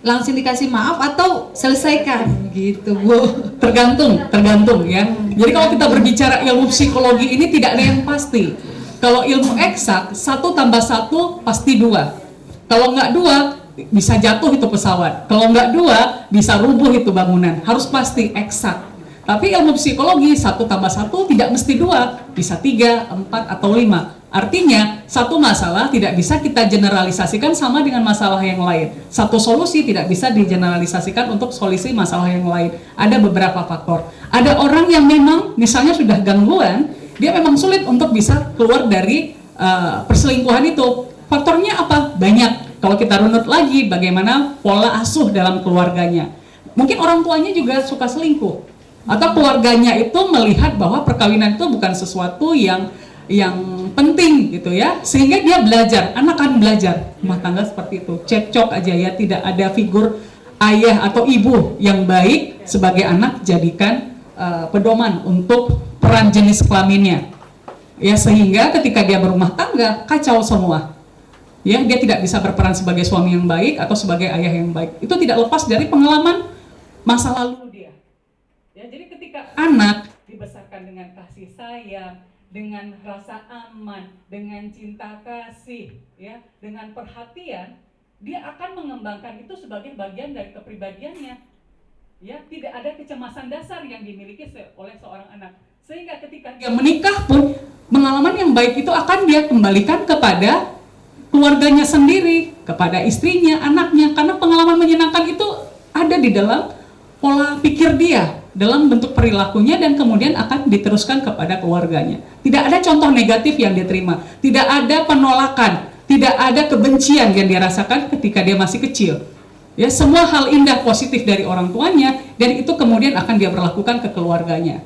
langsung dikasih maaf atau selesaikan gitu Bu? Tergantung ya. Jadi kalau kita berbicara ilmu psikologi ini tidak ada yang pasti. Kalau ilmu eksak 1 tambah 1 pasti 2. Kalau nggak 2 bisa jatuh itu pesawat. Kalau nggak 2 bisa rubuh itu bangunan. Harus pasti eksak. Tapi ilmu psikologi 1 tambah 1 tidak mesti 2, bisa 3, 4 atau 5. Artinya, satu masalah tidak bisa kita generalisasikan sama dengan masalah yang lain. Satu solusi tidak bisa digeneralisasikan untuk solusi masalah yang lain. Ada beberapa faktor. Ada orang yang memang misalnya sudah gangguan, dia memang sulit untuk bisa keluar dari perselingkuhan itu. Faktornya apa? Banyak. Kalau kita runut lagi, bagaimana pola asuh dalam keluarganya. Mungkin orang tuanya juga suka selingkuh. Atau keluarganya itu melihat bahwa perkawinan itu bukan sesuatu yang penting gitu ya, sehingga dia belajar, anak kan belajar rumah tangga seperti itu, cekcok aja ya, tidak ada figur ayah atau ibu yang baik sebagai anak, jadikan pedoman untuk peran jenis kelaminnya ya, sehingga ketika dia berumah tangga kacau semua ya, dia tidak bisa berperan sebagai suami yang baik atau sebagai ayah yang baik. Itu tidak lepas dari pengalaman masa lalu dia ya. Jadi ketika anak dibesarkan dengan kasih sayang, dengan rasa aman, dengan cinta kasih, ya, dengan perhatian, dia akan mengembangkan itu sebagai bagian dari kepribadiannya. Ya, tidak ada kecemasan dasar yang dimiliki oleh seorang anak. Sehingga ketika dia menikah pun, pengalaman yang baik itu akan dia kembalikan kepada keluarganya sendiri, kepada istrinya, anaknya, karena pengalaman menyenangkan itu ada di dalam pola pikir dia, dalam bentuk perilakunya, dan kemudian akan diteruskan kepada keluarganya. Tidak ada contoh negatif yang dia terima, tidak ada penolakan, tidak ada kebencian yang dia rasakan ketika dia masih kecil. Ya, semua hal indah positif dari orang tuanya, dan itu kemudian akan dia berlakukan ke keluarganya.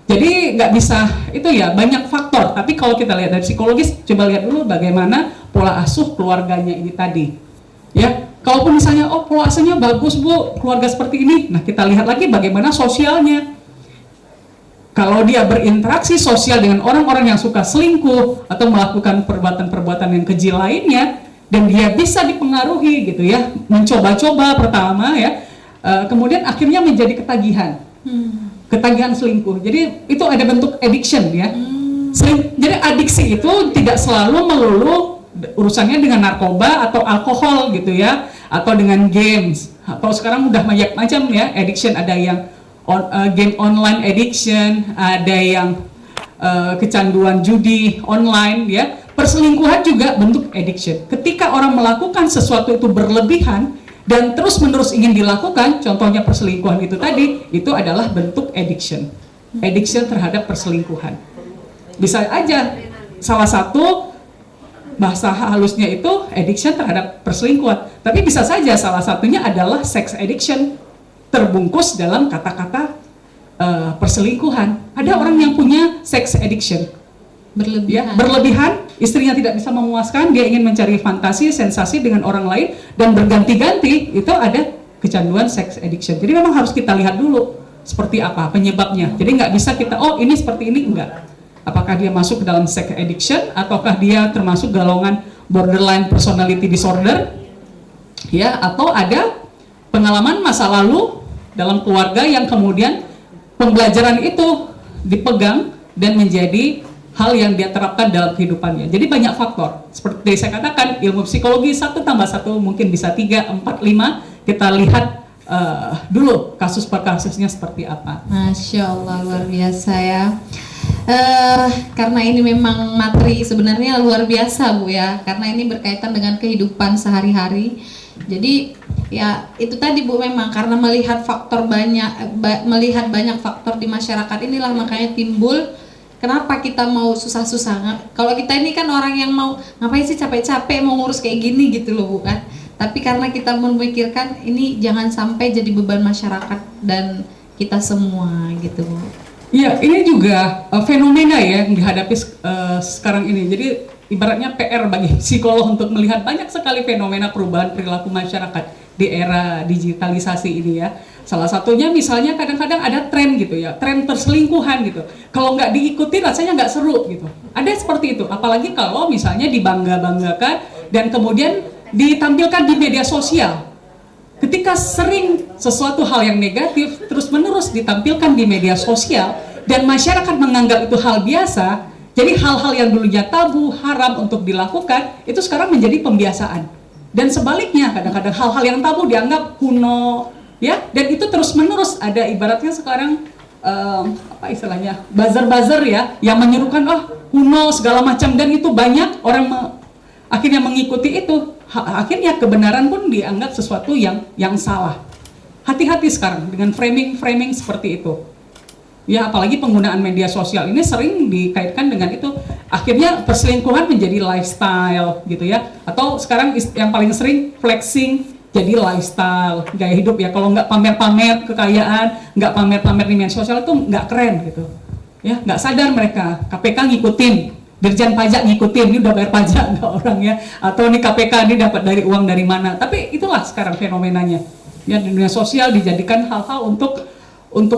Jadi nggak bisa, itu ya banyak faktor. Tapi kalau kita lihat dari psikologis, coba lihat dulu bagaimana pola asuh keluarganya ini tadi. Ya, kalaupun misalnya, oh pola asuhnya bagus Bu, keluarga seperti ini, nah kita lihat lagi bagaimana sosialnya. Kalau dia berinteraksi sosial dengan orang-orang yang suka selingkuh atau melakukan perbuatan-perbuatan yang keji lainnya, dan dia bisa dipengaruhi gitu ya, mencoba-coba pertama ya, kemudian akhirnya menjadi ketagihan, ketagihan selingkuh. Jadi itu ada bentuk addiction ya. Jadi adiksi itu tidak selalu melulu urusannya dengan narkoba atau alkohol gitu ya, atau dengan games, atau sekarang udah banyak macam ya addiction. Ada yang game online addiction, ada yang kecanduan judi online ya. Perselingkuhan juga bentuk addiction. Ketika orang melakukan sesuatu itu berlebihan dan terus menerus ingin dilakukan, contohnya perselingkuhan itu tadi, itu adalah bentuk addiction addiction terhadap perselingkuhan. Bisa aja salah satu bahasa halusnya itu addiction terhadap perselingkuhan, tapi bisa saja salah satunya adalah sex addiction terbungkus dalam kata-kata perselingkuhan. Ada orang yang punya sex addiction, berlebihan, istrinya tidak bisa memuaskan, dia ingin mencari fantasi, sensasi dengan orang lain dan berganti-ganti, itu ada kecanduan sex addiction. Jadi memang harus kita lihat dulu seperti apa penyebabnya. Jadi nggak bisa kita, oh ini seperti ini, enggak. Apakah dia masuk ke dalam sex addiction, ataukah dia termasuk golongan borderline personality disorder, ya, atau ada pengalaman masa lalu dalam keluarga yang kemudian pembelajaran itu dipegang dan menjadi hal yang dia terapkan dalam kehidupannya. Jadi banyak faktor. Seperti saya katakan, ilmu psikologi 1 tambah 1 mungkin bisa 3, 4, 5. Kita lihat dulu kasus per kasusnya seperti apa. Masya Allah, luar biasa ya. Karena ini memang materi sebenarnya luar biasa Bu ya, karena ini berkaitan dengan kehidupan sehari-hari. Jadi ya itu tadi Bu, memang karena melihat banyak faktor di masyarakat inilah makanya timbul kenapa kita mau susah-susah. Kalau kita ini kan orang yang mau ngapain sih capek-capek mau ngurus kayak gini gitu loh Bu kan. Tapi karena kita memikirkan ini jangan sampai jadi beban masyarakat dan kita semua gitu. Iya, ini juga fenomena ya yang dihadapi sekarang ini. Jadi ibaratnya PR bagi psikolog untuk melihat banyak sekali fenomena perubahan perilaku masyarakat di era digitalisasi ini ya. Salah satunya misalnya kadang-kadang ada tren gitu ya, tren perselingkuhan gitu. Kalau nggak diikuti rasanya nggak seru gitu. Ada seperti itu, apalagi kalau misalnya dibangga-banggakan dan kemudian ditampilkan di media sosial. Ketika sering sesuatu hal yang negatif terus-menerus ditampilkan di media sosial dan masyarakat menganggap itu hal biasa, jadi hal-hal yang dulunya tabu, haram untuk dilakukan, itu sekarang menjadi pembiasaan. Dan sebaliknya, kadang-kadang hal-hal yang tabu dianggap kuno, ya, dan itu terus-menerus ada ibaratnya sekarang apa istilahnya, buzzer-buzzer ya, yang menyerukan kuno segala macam, dan itu banyak orang akhirnya mengikuti itu. Akhirnya kebenaran pun dianggap sesuatu yang salah. Hati-hati sekarang dengan framing seperti itu. Ya, apalagi penggunaan media sosial ini sering dikaitkan dengan itu. Akhirnya perselingkuhan menjadi lifestyle gitu ya. Atau sekarang yang paling sering flexing jadi lifestyle, gaya hidup ya. Kalau nggak pamer-pamer kekayaan, nggak pamer-pamer di media sosial itu nggak keren gitu. Ya, nggak sadar mereka. KPK ngikutin. Dirjen pajak ngikutin, ini udah bayar pajak nggak orang ya, atau ini KPK ini dapat dari uang dari mana. Tapi itulah sekarang fenomenanya ya, di dunia sosial dijadikan hal-hal untuk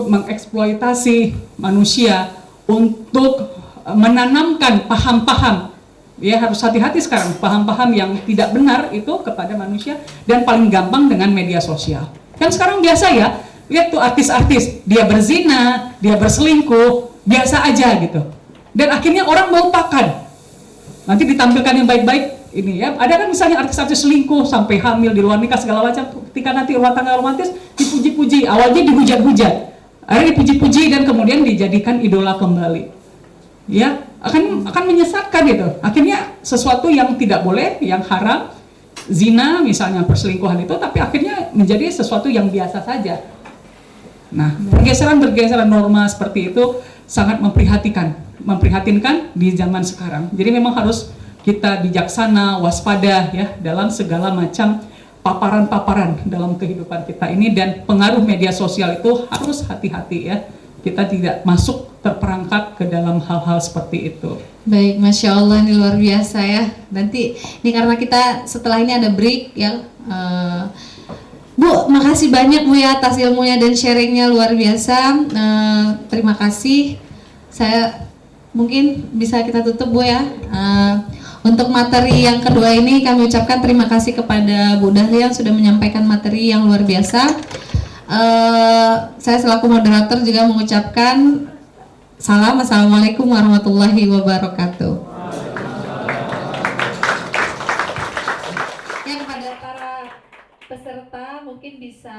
mengeksploitasi manusia, untuk menanamkan paham-paham ya. Harus hati-hati sekarang paham-paham yang tidak benar itu kepada manusia, dan paling gampang dengan media sosial. Kan sekarang biasa ya, lihat tuh artis-artis, dia berzina, dia berselingkuh, biasa aja gitu. Dan akhirnya orang melupakan. Nanti ditampilkan yang baik-baik ini ya. Ada kan misalnya artis-artis selingkuh sampai hamil di luar nikah segala macam. Ketika nanti rumah tangga romantis dipuji-puji, awalnya dihujat-hujat, akhirnya dipuji-puji dan kemudian dijadikan idola kembali. Ya, akan menyesatkan itu. Akhirnya sesuatu yang tidak boleh, yang haram, zina misalnya, perselingkuhan itu, tapi akhirnya menjadi sesuatu yang biasa saja. Nah, pergeseran norma seperti itu sangat memprihatinkan di zaman sekarang. Jadi memang harus kita bijaksana, waspada ya dalam segala macam paparan-paparan dalam kehidupan kita ini, dan pengaruh media sosial itu harus hati-hati ya. Kita tidak masuk terperangkap ke dalam hal-hal seperti itu. Baik, Masya Allah, ini luar biasa ya. Nanti ini karena kita setelah ini ada break ya. Bu, makasih banyak Bu ya atas ilmunya dan sharingnya, luar biasa. Terima kasih. Saya mungkin bisa kita tutup Bu ya. Untuk materi yang kedua ini kami ucapkan terima kasih kepada Bu Dahlia yang sudah menyampaikan materi yang luar biasa. Saya selaku moderator juga mengucapkan salam. Assalamualaikum warahmatullahi wabarakatuh. Ya, kepada para peserta mungkin bisa